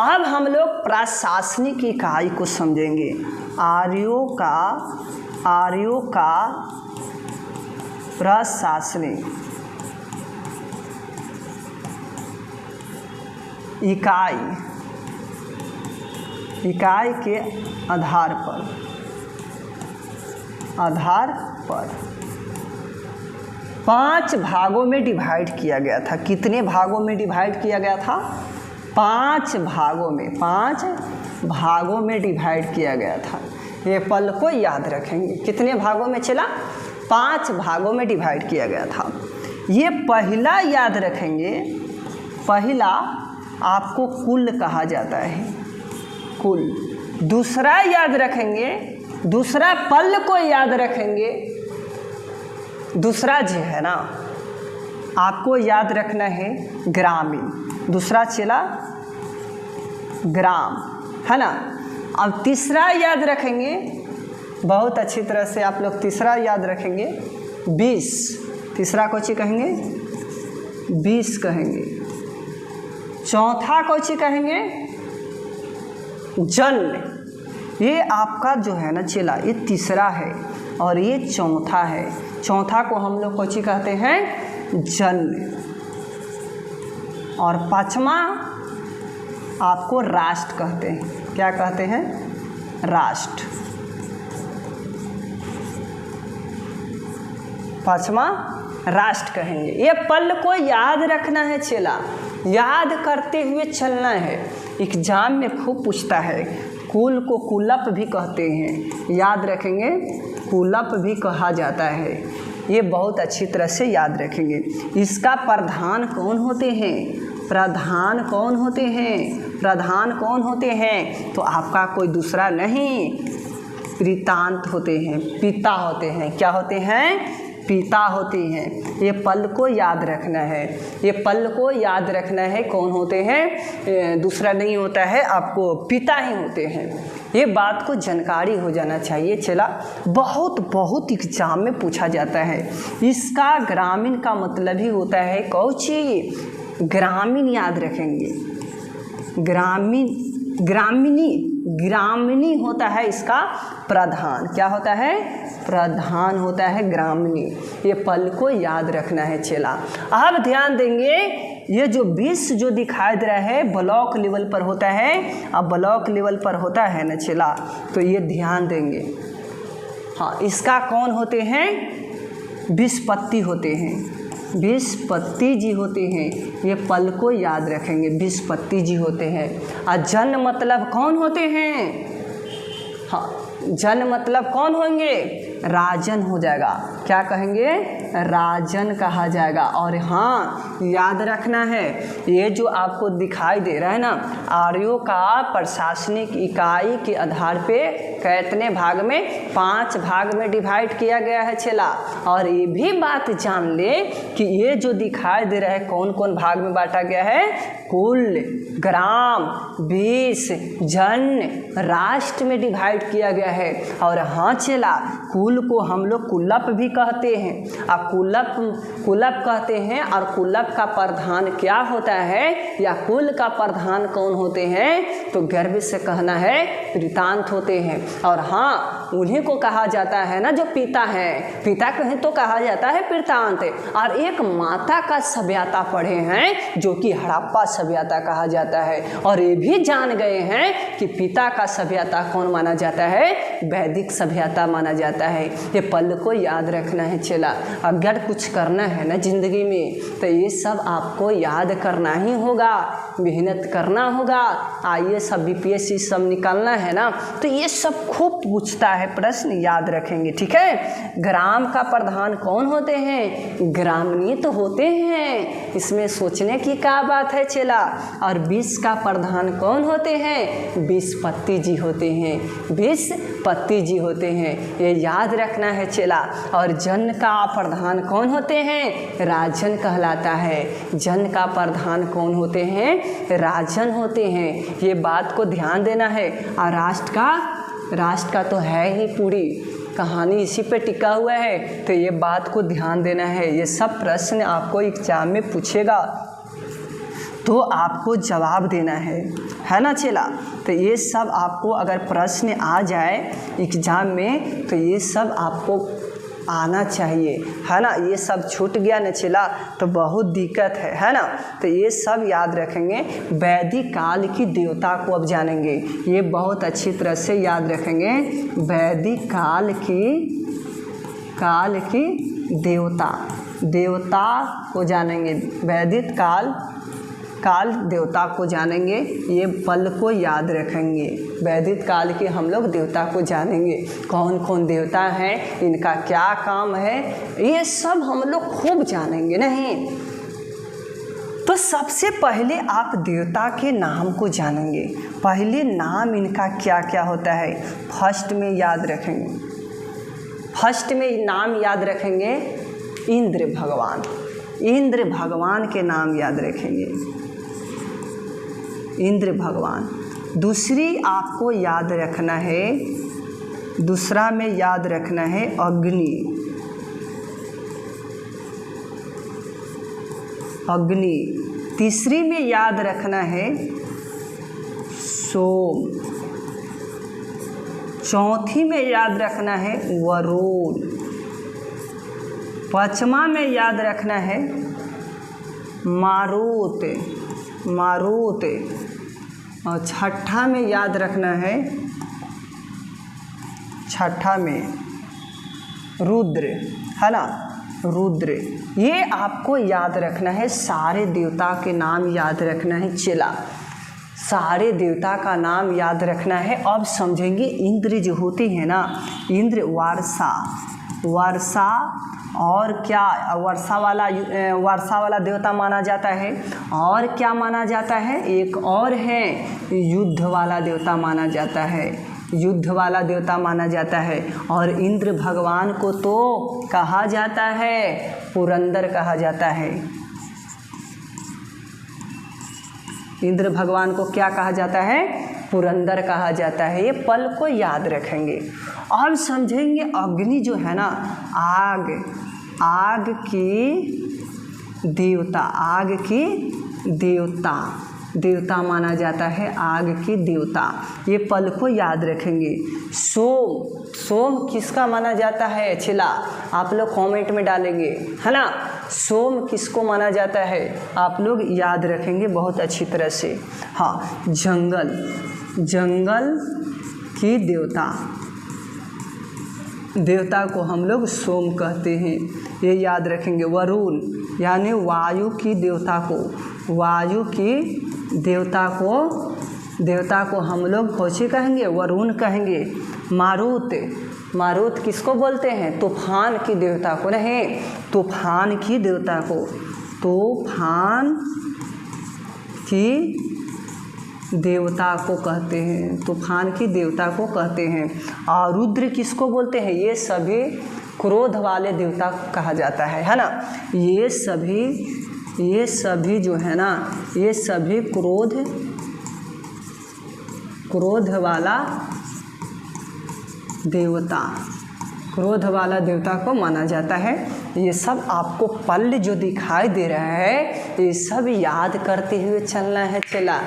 अब हम लोग प्रशासनिक इकाई को समझेंगे। आर्यों का प्रशासनिक इकाई, इकाई के आधार पर 5 भागों में डिवाइड किया गया था। कितने भागों में डिवाइड किया गया था? 5 भागों में, 5 भागों में डिवाइड किया गया था। ये पल को याद रखेंगे। कितने भागों में चला? 5 भागों में डिवाइड किया गया था। ये पहला याद रखेंगे, पहला आपको कुल कहा जाता है, कुल। दूसरा याद रखेंगे, दूसरा पल को याद रखेंगे, दूसरा जो है ना आपको याद रखना है ग्रामीण। दूसरा चला ग्राम, है ना। अब तीसरा याद रखेंगे, बहुत अच्छी तरह से आप लोग तीसरा याद रखेंगे 20। तीसरा कौची कहेंगे? 20 कहेंगे। चौथा कौची कहेंगे? जन। ये आपका जो है ना चला, ये तीसरा है और ये चौथा है। चौथा को हम लोग कौची कहते हैं? जन। और 5वां आपको राष्ट्र कहते हैं। क्या कहते हैं? राष्ट्र। 5वां राष्ट्र कहेंगे। ये पल को याद रखना है चला, याद करते हुए चलना है। एग्जाम में खूब पूछता है। कुल को कुलप भी कहते हैं, याद रखेंगे, कुलप भी कहा जाता है। ये बहुत अच्छी तरह से याद रखेंगे। इसका प्रधान कौन होते हैं? प्रधान कौन होते हैं? प्रधान कौन होते हैं? तो आपका कोई दूसरा नहीं, पितांत होते हैं, पिता होते हैं। क्या होते हैं? पिता होती हैं। ये पल को याद रखना है, ये पल को याद रखना है। कौन होते हैं? दूसरा नहीं होता है, आपको पिता ही होते हैं। ये बात को जानकारी हो जाना चाहिए। चला, बहुत एग्जाम में पूछा जाता है। इसका ग्रामीण का मतलब ही होता है कौची? ग्रामीण याद रखेंगे। ग्रामीणी होता है इसका प्रधान। क्या होता है? प्रधान होता है ग्रामीणी। ये पल को याद रखना है चला। अब ध्यान देंगे, ये जो 20 जो दिखाई दे रहा है ब्लॉक लेवल पर होता है। अब ब्लॉक लेवल पर होता है न चला, तो ये ध्यान देंगे। हाँ, इसका कौन होते हैं? 20 पत्ती होते हैं, 20 पत्ती जी होते हैं। ये पल को याद रखेंगे, 20 पत्ती जी होते हैं। और जन मतलब कौन होते हैं? हाँ, जन मतलब कौन होंगे? राजन हो जाएगा। क्या कहेंगे? राजन कहा जाएगा। और हाँ, याद रखना है, ये जो आपको दिखाई दे रहा है ना, आर्यों का प्रशासनिक इकाई के आधार पे कितने भाग में? 5 भाग में डिवाइड किया गया है चला। और ये भी बात जान ले कि ये जो दिखाई दे रहा है कौन कौन भाग में बांटा गया है? कुल, ग्राम, 20, जन, राष्ट्र में डिवाइड किया गया है। और हाँ चला, कुल को हम लोग कुलप भी कहते हैं। अब कुलप कहते हैं। और कुलप का प्रधान क्या होता है, या कुल का प्रधान कौन होते हैं? तो गर्व से कहना है प्रीतांत होते हैं। और हाँ, उन्हीं को कहा जाता है ना जो पिता है, पिता कहें तो कहा जाता है प्रीतांत। और एक माता का सभ्यता पढ़े हैं जो कि हड़प्पा सभ्यता कहा जाता है। और ये भी जान गए हैं कि पिता का सभ्यता कौन माना जाता है? वैदिक सभ्यता माना जाता है। ये पल को याद रखना है चला। अगर कुछ करना है ना ज़िंदगी में, तो ये सब आपको याद करना ही होगा, मेहनत करना होगा। आइए सब BPSC सब निकालना है ना, तो ये सब खूब पूछता है प्रश्न, याद रखेंगे। ठीक है। ग्राम का प्रधान कौन होते हैं? ग्रामीणी तो होते हैं, इसमें सोचने की क्या बात है चला। और 20 का प्रधान कौन होते हैं? 20 पत्ती जी होते हैं, 20 पत्ती जी होते हैं। ये याद रखना है चला। और जन का प्रधान कौन होते हैं? राजन कहलाता है। जन का प्रधान कौन होते हैं? राजन होते हैं। ये बात को ध्यान देना है। और राष्ट्र का तो है ही पूरी कहानी इसी पे टिका हुआ है, तो ये बात को ध्यान देना है। ये सब प्रश्न आपको एग्जाम में पूछेगा तो आपको जवाब देना है ना चला। तो ये सब आपको अगर प्रश्न आ जाए एग्जाम में, तो ये सब आपको आना चाहिए, है ना। ये सब छूट गया न चला तो बहुत दिक्कत है ना। तो ये सब याद रखेंगे। वैदिक काल की देवता को अब जानेंगे, ये बहुत अच्छी तरह से याद रखेंगे। वैदिक काल की देवता को जानेंगे। वैदिक काल देवता को जानेंगे। ये पल को याद रखेंगे। वैदिक काल के हम लोग देवता को जानेंगे, कौन कौन देवता हैं, इनका क्या काम है, ये सब हम लोग खूब जानेंगे नहीं। तो सबसे पहले आप देवता के नाम को जानेंगे। पहले नाम इनका क्या क्या होता है, फर्स्ट में याद रखेंगे। फर्स्ट में नाम याद रखेंगे इंद्र भगवान। इंद्र भगवान के नाम याद रखेंगे, इंद्र भगवान। दूसरी आपको याद रखना है, दूसरा में याद रखना है अग्नि। तीसरी में याद रखना है सोम। चौथी में याद रखना है वरुण। पांचवा में याद रखना है मारुत। और छठा में याद रखना है, छठा में रुद्र, है ना, रुद्र। ये आपको याद रखना है। सारे देवता के नाम याद रखना है चला। सारे देवता का नाम याद रखना है। अब समझेंगे इंद्र जो होते हैं ना, इंद्र वर्षा और क्या, वर्षा वाला देवता माना जाता है। और क्या माना जाता है? एक और है युद्ध वाला देवता माना जाता है। युद्ध वाला देवता माना जाता है। और इंद्र भगवान को तो कहा जाता है पुरंदर कहा जाता है। इंद्र भगवान को क्या कहा जाता है? पुरंदर कहा जाता है। ये पल को याद रखेंगे। अब समझेंगे अग्नि जो है ना, आग की देवता, आग की देवता माना जाता है, आग की देवता। ये पल को याद रखेंगे। सोम किसका माना जाता है? छिला आप लोग कमेंट में डालेंगे, है ना। सोम किसको माना जाता है? आप लोग याद रखेंगे बहुत अच्छी तरह से। हाँ, जंगल की देवता को हम लोग सोम कहते हैं, ये याद रखेंगे। वरुण यानी वायु की देवता को हम लोग कौन कहेंगे? वरुण कहेंगे। मारुत किसको बोलते हैं? तूफान की देवता को, नहीं, तूफान की देवता को कहते हैं, तूफान की देवता को कहते हैं। और रुद्र किसको बोलते हैं? ये सभी क्रोध वाले देवता कहा जाता है ना। ये सभी जो है ना, ये सभी क्रोध वाला देवता को माना जाता है। ये सब आपको पल जो दिखाई दे रहा है, ये सब याद करते हुए चलना है चला,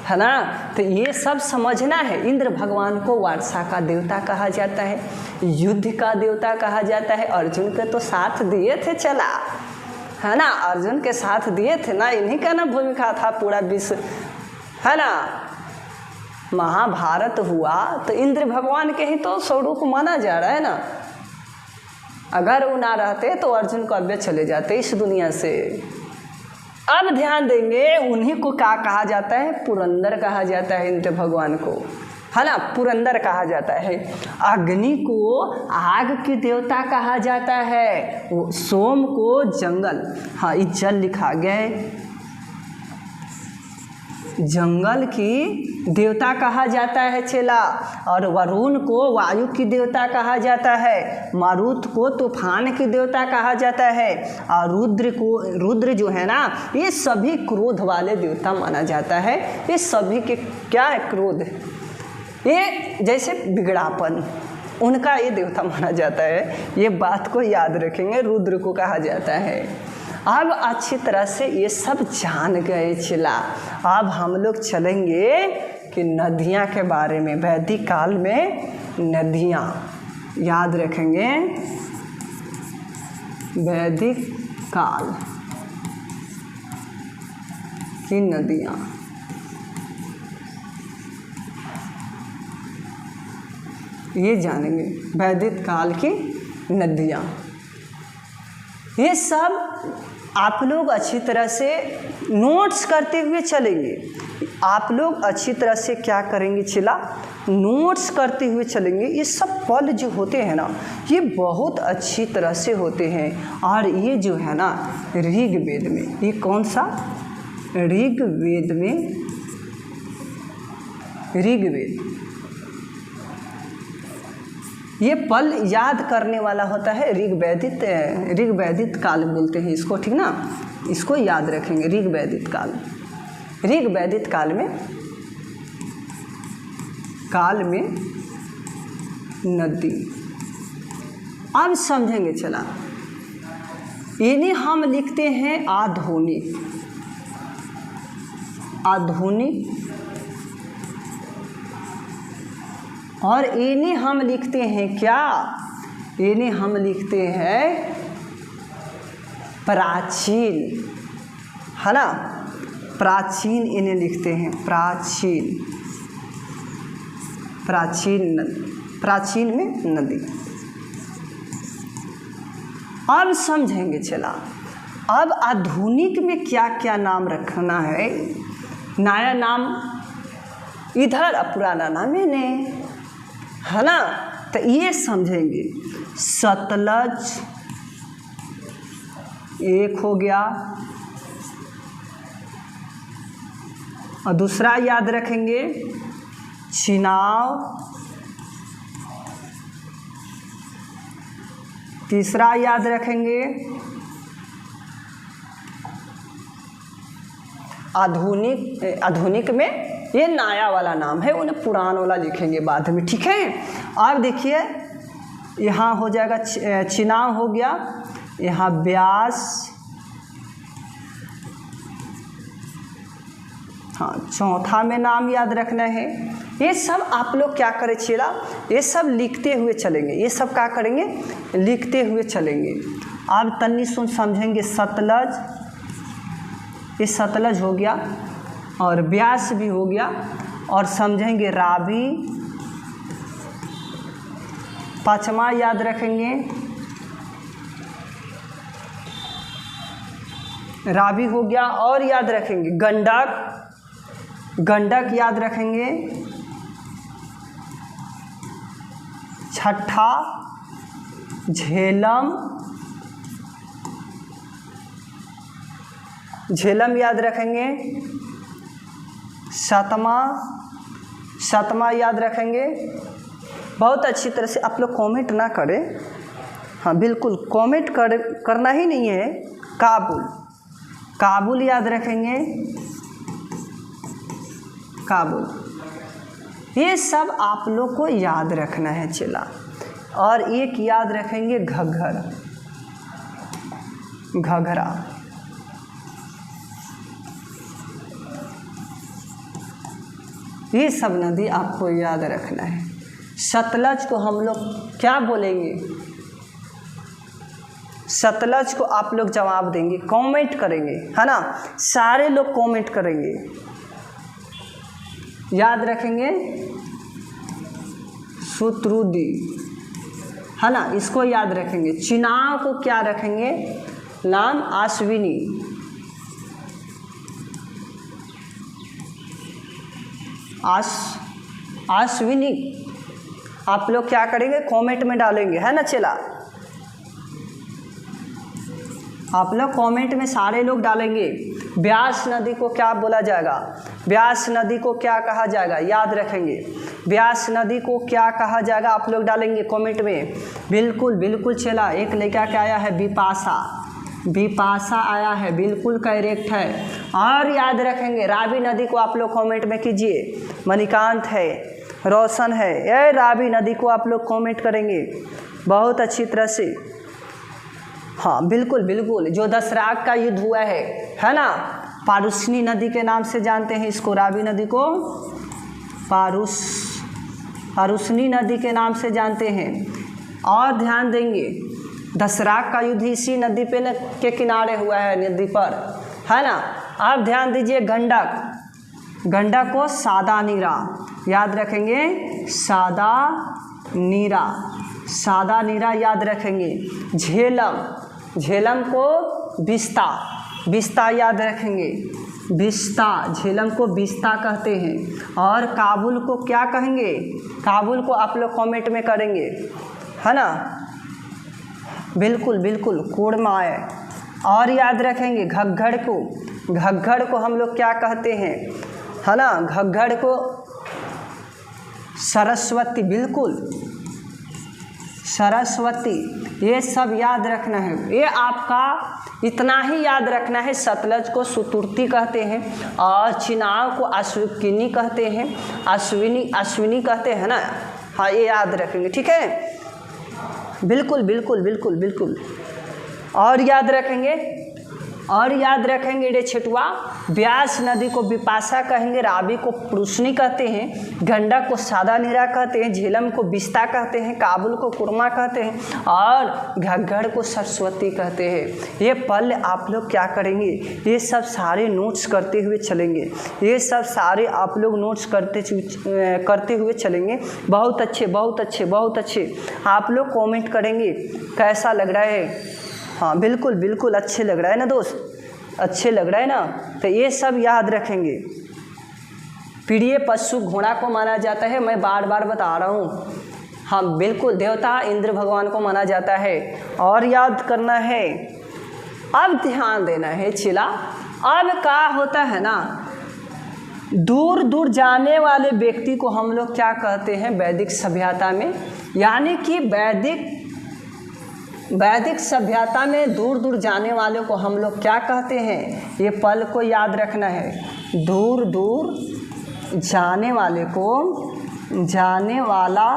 है ना। तो ये सब समझना है। इंद्र भगवान को वर्षा का देवता कहा जाता है, युद्ध का देवता कहा जाता है। अर्जुन के तो साथ दिए थे चला, है ना, अर्जुन के साथ दिए थे ना, इन्हीं का ना भूमिका था पूरा विश्व, है ना। महाभारत हुआ तो इंद्र भगवान के ही तो स्वरूप माना जा रहा है ना। अगर वो ना रहते तो अर्जुन कव्य चले जाते इस दुनिया से। अब ध्यान देंगे, उन्हीं को क्या कहा जाता है? पुरंदर कहा जाता है इंद्र भगवान को, है ना, पुरंदर कहा जाता है। अग्नि को आग की देवता कहा जाता है, सोम को जंगल, हाँ ये जल लिखा गया है, जंगल की देवता कहा जाता है चेला। और वरुण को वायु की देवता कहा जाता है, मारुत को तूफान की देवता कहा जाता है। और रुद्र जो है ना, ये सभी क्रोध वाले देवता माना जाता है। ये सभी के क्या है? क्रोध, ये जैसे बिगड़ापन, उनका ये देवता माना जाता है। ये बात को याद रखेंगे, रुद्र को कहा जाता है। अब अच्छी तरह से ये सब जान गए चला। अब हम लोग चलेंगे कि नदियाँ के बारे में। वैदिक काल में नदियाँ याद रखेंगे, वैदिक काल की नदियाँ। ये जानेंगे वैदिक काल की नदियाँ। ये सब आप लोग अच्छी तरह से नोट्स करते हुए चलेंगे। आप लोग अच्छी तरह से क्या करेंगे चला? नोट्स करते हुए चलेंगे। ये सब पल जो होते हैं ना, ये बहुत अच्छी तरह से होते हैं। और ये जो है ना, ऋग्वेद में, ये कौन सा? ऋग्वेद में, ऋग्वेद, ये पल याद करने वाला होता है। ऋग्वैदिक काल बोलते हैं इसको, ठीक ना, इसको याद रखेंगे। ऋग्वैदिक काल में नदी। अब समझेंगे चला। इन्हें हम लिखते हैं आधुनिक, और इन्हें हम लिखते हैं क्या? इन्हें हम लिखते हैं प्राचीन, है ना, प्राचीन इन्हें लिखते हैं प्राचीन में नदी। अब समझेंगे चला। अब आधुनिक में क्या क्या नाम रखना है? नया नाम इधर, पुराना नाम इन्हें, है ना। तो ये समझेंगे। सतलज एक हो गया, और दूसरा याद रखेंगे चिनाब, तीसरा याद रखेंगे आधुनिक। आधुनिक में ये नया वाला नाम है, उन्हें पुरान वाला लिखेंगे बाद में, ठीक है। अब देखिए यहाँ हो जाएगा चिनाव हो गया, यहाँ व्यास, हाँ चौथा में नाम याद रखना है। ये सब आप लोग क्या करें चेला, ये सब लिखते हुए चलेंगे, ये सब क्या करेंगे, लिखते हुए चलेंगे। अब तन्नी सुन समझेंगे सतलज, ये सतलज हो गया और व्यास भी हो गया, और समझेंगे रावी। पांचवा याद रखेंगे रावी हो गया, और याद रखेंगे गंडक, गंडक याद रखेंगे। छठा झेलम, झेलम याद रखेंगे। सातवां याद रखेंगे। बहुत अच्छी तरह से आप लोग कमेंट ना करें, हाँ बिल्कुल कमेंट करना ही नहीं है। काबुल, काबुल याद रखेंगे, काबुल। ये सब आप लोग को याद रखना है चला। और एक याद रखेंगे घग्घर, घघरा। ये सब नदी आपको याद रखना है। सतलज को हम लोग क्या बोलेंगे, सतलज को आप लोग जवाब देंगे, कमेंट करेंगे, है ना, सारे लोग कमेंट करेंगे। याद रखेंगे सुत्रुदी, है ना, इसको याद रखेंगे। चिनाव को क्या रखेंगे, नाम आश्विनी। आश्विनी आप लोग क्या करेंगे, कमेंट में डालेंगे, है ना चला। आप लोग कमेंट में सारे लोग डालेंगे। व्यास नदी को क्या बोला जाएगा, व्यास नदी को क्या कहा जाएगा, याद रखेंगे। व्यास नदी को क्या कहा जाएगा आप लोग डालेंगे कमेंट में। बिल्कुल बिल्कुल चला। एक लड़का क्या आया है, विपाशा, विपाशा आया है, बिल्कुल करेक्ट है। और याद रखेंगे रावी नदी को आप लोग कमेंट में कीजिए। मणिकांत है, रोशन है, ये रावी नदी को आप लोग कमेंट करेंगे बहुत अच्छी तरह से। हाँ बिल्कुल बिल्कुल। जो दशराग का युद्ध हुआ है ना, पारुसनी नदी के नाम से जानते हैं इसको, रावी नदी को पारुसनी नदी के नाम से जानते हैं। और ध्यान देंगे दशराग का युद्ध इसी नदी पे के किनारे हुआ है, नदी पर, है ना। अब ध्यान दीजिए गंडक, गंडक को सादा नीरा याद रखेंगे, सादा नीरा, सादा नीरा याद रखेंगे। झेलम, झेलम को बिस्ता, बिस्ता याद रखेंगे, बिस्ता, झेलम को बिस्ता कहते हैं। और काबुल को क्या कहेंगे, काबुल को आप लोग कमेंट में करेंगे, है ना, बिल्कुल बिल्कुल कोड़माय। और याद रखेंगे घग्घर को, घग्घर को हम लोग क्या कहते हैं, है ना, घग्घर को सरस्वती, बिल्कुल सरस्वती। ये सब याद रखना है। ये आपका इतना ही याद रखना है। सतलज को सुतुर्ती कहते हैं, और चिनाव को अश्विनी कहते हैं, अश्विनी कहते हैं ना। हाँ ये याद रखेंगे, ठीक है, बिल्कुल बिल्कुल बिल्कुल बिल्कुल। और याद रखेंगे, और याद रखेंगे रे छेटुआ, व्यास नदी को विपाशा कहेंगे, रावी को पुरुषनी कहते हैं, गंडक को सादा नीरा कहते हैं, झेलम को बिस्ता कहते हैं, काबुल को कुरमा कहते हैं, और घग्घर को सरस्वती कहते हैं। ये पल आप लोग क्या करेंगे, ये सब सारे नोट्स करते हुए चलेंगे, ये सब सारे आप लोग नोट्स करते हुए चलेंगे। बहुत अच्छे बहुत अच्छे बहुत अच्छे। आप लोग कमेंट करेंगे कैसा लग रहा है। हाँ बिल्कुल बिल्कुल अच्छे लग रहा है ना दोस्त, अच्छे लग रहा है ना। तो ये सब याद रखेंगे। प्रिय पशु घोड़ा को माना जाता है, मैं बार बार बता रहा हूँ। हाँ बिल्कुल, देवता इंद्र भगवान को माना जाता है। और याद करना है, अब ध्यान देना है चिला। अब क्या होता है ना, दूर दूर जाने वाले व्यक्ति को हम लोग क्या कहते हैं वैदिक सभ्यता में, यानी कि वैदिक वैदिक सभ्यता में दूर दूर जाने वाले को हम लोग क्या कहते हैं, ये पल को याद रखना है। दूर दूर जाने वाले को, जाने वाला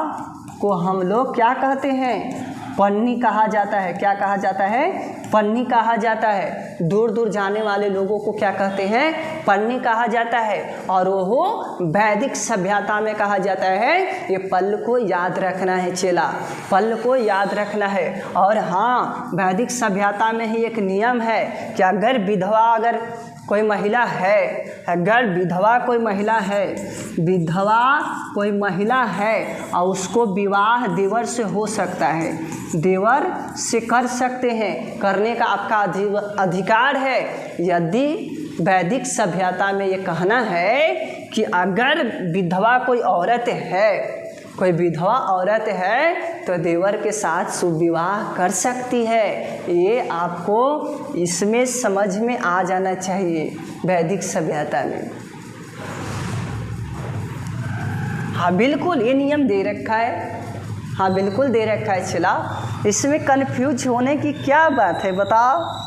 को हम लोग क्या कहते हैं, पन्नी कहा जाता है। क्या कहा जाता है, पन्नी कहा जाता है। दूर दूर जाने वाले लोगों को क्या कहते हैं, पन्नी कहा जाता है। और वो वैदिक सभ्यता में कहा जाता है। ये पल को याद रखना है चेला, पल को याद रखना है। और हाँ, वैदिक सभ्यता में ही एक नियम है कि अगर विधवा, अगर कोई महिला है, अगर विधवा कोई महिला है, विधवा कोई महिला है और उसको विवाह देवर से हो सकता है, देवर से कर सकते हैं, करने का आपका अधिकार है। यदि वैदिक सभ्यता में ये कहना है कि अगर विधवा कोई औरत है, कोई विधवा औरत है तो देवर के साथ सुविवाह कर सकती है। ये आपको इसमें समझ में आ जाना चाहिए वैदिक सभ्यता में। हाँ बिल्कुल, ये नियम दे रखा है, हाँ बिल्कुल दे रखा है चला। इसमें कन्फ्यूज होने की क्या बात है बताओ,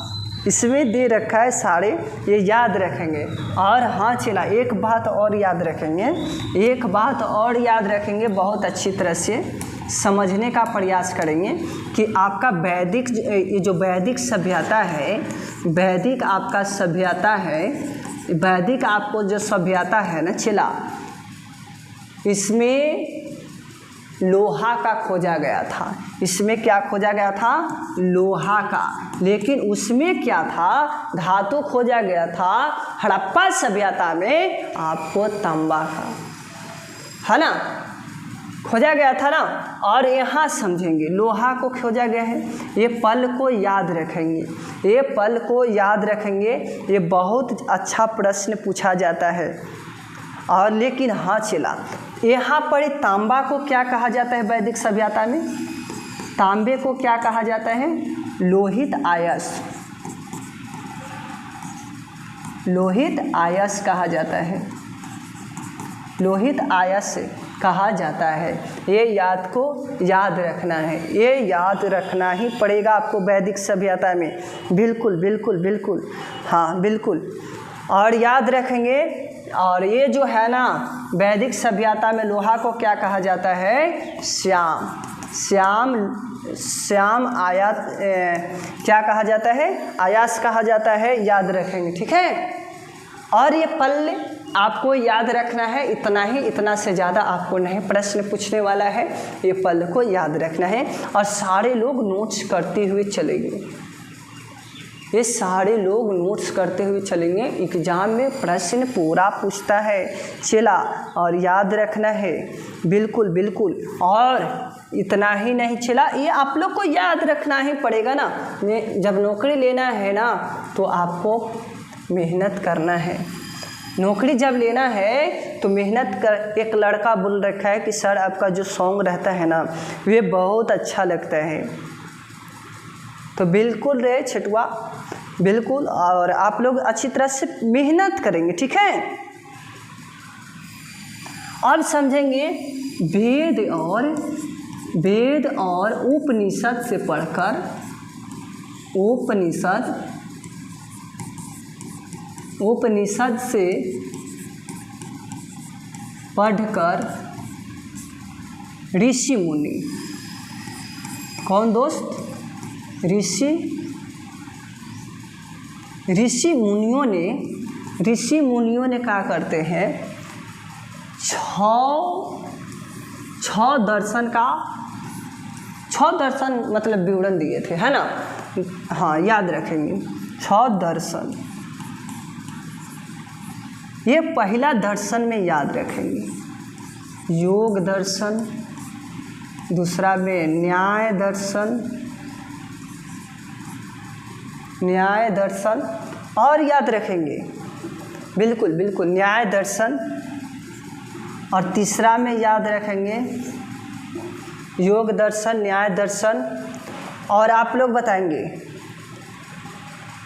इसमें दे रखा है सारे, ये याद रखेंगे। और हाँ चला, एक बात और याद रखेंगे, एक बात और याद रखेंगे, बहुत अच्छी तरह से समझने का प्रयास करेंगे कि आपका वैदिक, ये जो वैदिक सभ्यता है, वैदिक आपका सभ्यता है, वैदिक आपको जो सभ्यता है ना चला, इसमें लोहा का खोजा गया था। इसमें क्या खोजा गया था, लोहा का। लेकिन उसमें क्या था, धातु खोजा गया था। हड़प्पा सभ्यता में आपको तांबा का, है ना, खोजा गया था ना। और यहाँ समझेंगे लोहा को खोजा गया है, ये पल को याद रखेंगे, ये पल को याद रखेंगे। ये बहुत अच्छा प्रश्न पूछा जाता है। और लेकिन हाँ चला, यहाँ पर तांबा को क्या कहा जाता है वैदिक सभ्यता में, तांबे को क्या कहा जाता है, लोहित आयस, लोहित आयस कहा जाता है, लोहित आयस कहा जाता है। ये याद को याद रखना है, ये याद रखना ही पड़ेगा आपको वैदिक सभ्यता में। बिल्कुल बिल्कुल बिल्कुल, हाँ बिल्कुल, और याद रखेंगे। और ये जो है ना, वैदिक सभ्यता में लोहा को क्या कहा जाता है, श्याम, श्याम, श्याम आयास, क्या कहा जाता है, आयास कहा जाता है, याद रखेंगे, ठीक है। और ये पल आपको याद रखना है, इतना ही, इतना से ज़्यादा आपको नहीं प्रश्न पूछने वाला है। ये पल को याद रखना है और सारे लोग नोट्स करते हुए चलेंगे, ये सारे लोग नोट्स करते हुए चलेंगे। एग्जाम में प्रश्न पूरा पूछता है चला, और याद रखना है, बिल्कुल बिल्कुल। और इतना ही नहीं चला, ये आप लोग को याद रखना ही पड़ेगा ना। जब नौकरी लेना है ना तो आपको मेहनत करना है। नौकरी जब लेना है तो मेहनत कर। एक लड़का बोल रखा है कि सर आपका जो सॉन्ग रहता है ना, वे बहुत अच्छा लगता है। तो बिल्कुल रे छटुआ, बिल्कुल। और आप लोग अच्छी तरह से मेहनत करेंगे, ठीक है। और समझेंगे वेद और उपनिषद से पढ़कर, उपनिषद से पढ़कर ऋषि मुनि, कौन दोस्त, ऋषि मुनियों ने क्या करते हैं, छह दर्शन मतलब विवरण दिए थे, है ना। हाँ याद रखेंगे, 6 दर्शन। ये पहला दर्शन में याद रखेंगे, योग दर्शन, दूसरा में न्याय दर्शन, और याद रखेंगे, बिल्कुल बिल्कुल, न्याय दर्शन। और तीसरा में याद रखेंगे योग दर्शन, न्याय दर्शन। और आप लोग बताएंगे,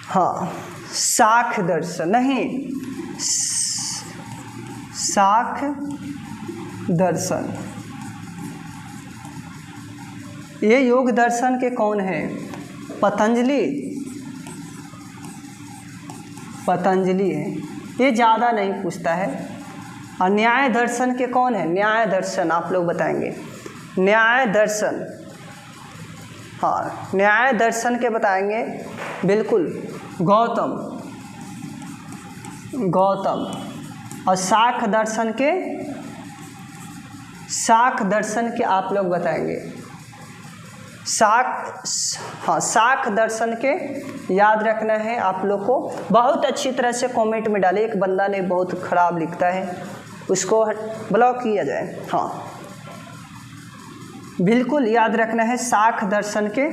हाँ शाख दर्शन, नहीं शाख दर्शन। ये योग दर्शन के कौन है, पतंजलि है, ये ज़्यादा नहीं पूछता है। और न्याय दर्शन के कौन है? न्याय दर्शन आप लोग बताएंगे। न्याय दर्शन, हाँ न्याय दर्शन के बताएंगे बिल्कुल, गौतम। और शाख दर्शन के आप लोग बताएंगे। शाख दर्शन के याद रखना है आप लोग को। बहुत अच्छी तरह से कमेंट में डाले। एक बंदा ने बहुत ख़राब लिखता है, उसको ब्लॉक किया जाए। हाँ बिल्कुल याद रखना है। शाख दर्शन के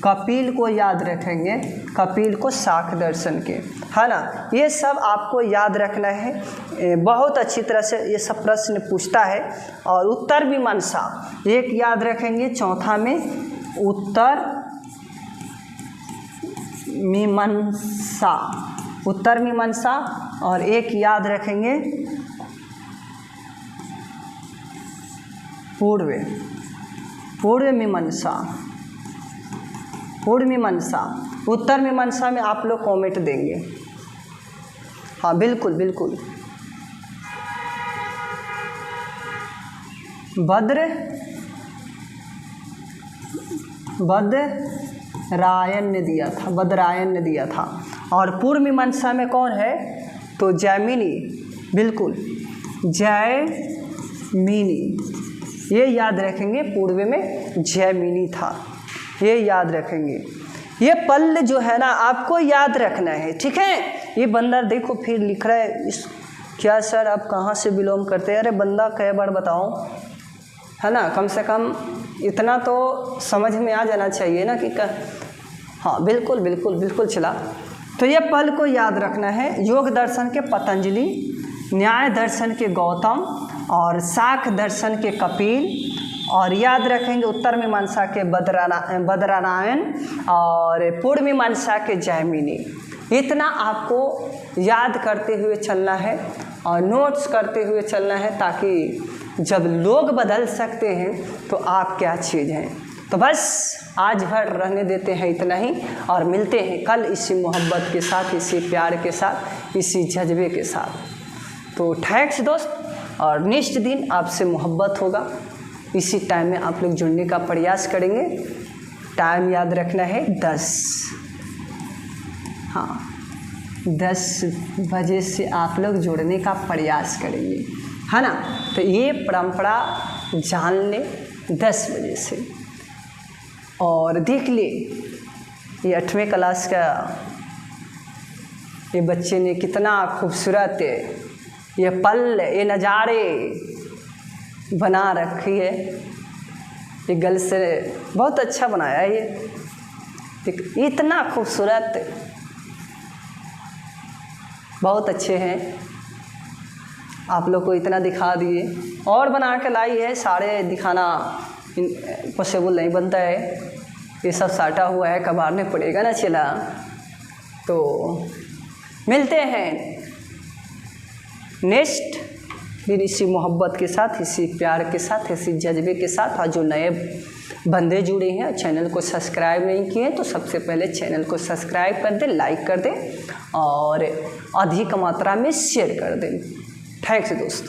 कपिल को याद रखेंगे, कपिल को शाख दर्शन के, है ना। ये सब आपको याद रखना है। बहुत अच्छी तरह से ये सब प्रश्न पूछता है। और उत्तर मीमांसा एक याद रखेंगे, चौथा में उत्तर मीमांसा। और एक याद रखेंगे पूर्व मीमांसा। उत्तर मीमांसा में आप लोग कमेंट देंगे। हाँ बिल्कुल। बदरायण ने दिया था। और पूर्व मीमांसा में कौन है? तो जैमिनी, बिल्कुल जैमिनी, ये याद रखेंगे। पूर्व में जैमिनी था, ये याद रखेंगे। ये पल जो है ना आपको याद रखना है, ठीक है। ये बंदा देखो फिर लिख रहा है क्या सर आप कहाँ से बिलोंग करते हैं? अरे बंदा कई बार बताओ, है ना, कम से कम इतना तो समझ में आ जाना चाहिए ना कि हाँ बिल्कुल चला। तो ये पल को याद रखना है। योग दर्शन के पतंजलि, न्याय दर्शन के गौतम, और शाख दर्शन के कपिल, और याद रखेंगे उत्तर मीमांसा के बदरायण, और पूर्व मीमांसा के जैमिनी। इतना आपको याद करते हुए चलना है और नोट्स करते हुए चलना है, ताकि जब लोग बदल सकते हैं तो आप क्या चीज़ हैं। तो बस आज भर रहने देते हैं इतना ही, और मिलते हैं कल इसी मोहब्बत के साथ, इसी प्यार के साथ, इसी जज्बे के साथ। तो थैंक्स दोस्त, और नेक्स्ट दिन आपसे मोहब्बत होगा। इसी टाइम में आप लोग जुड़ने का प्रयास करेंगे। टाइम याद रखना है 10, हाँ 10 बजे से आप लोग जुड़ने का प्रयास करेंगे, है ना। तो ये परंपरा जान ले 10 बजे से। और देख ले ये 8वीं क्लास का ये बच्चे ने कितना खूबसूरत ये पल, ये नज़ारे बना रखी है। ये गर्ल से बहुत अच्छा बनाया है। ये इतना खूबसूरत, बहुत अच्छे हैं। आप लोग को इतना दिखा दिए, और बना के लाई है। सारे दिखाना पॉसिबल नहीं बनता है, ये सब साटा हुआ है, कबाड़ने पड़ेगा ना चला। तो मिलते हैं नेक्स्ट दिन इसी मोहब्बत के साथ, इसी प्यार के साथ, इसी जज्बे के साथ। और जो नए बंदे जुड़े हैं, चैनल को सब्सक्राइब नहीं किए तो सबसे पहले चैनल को सब्सक्राइब कर दें, लाइक कर दें और अधिक मात्रा में शेयर कर दें। थैंक्स दोस्त।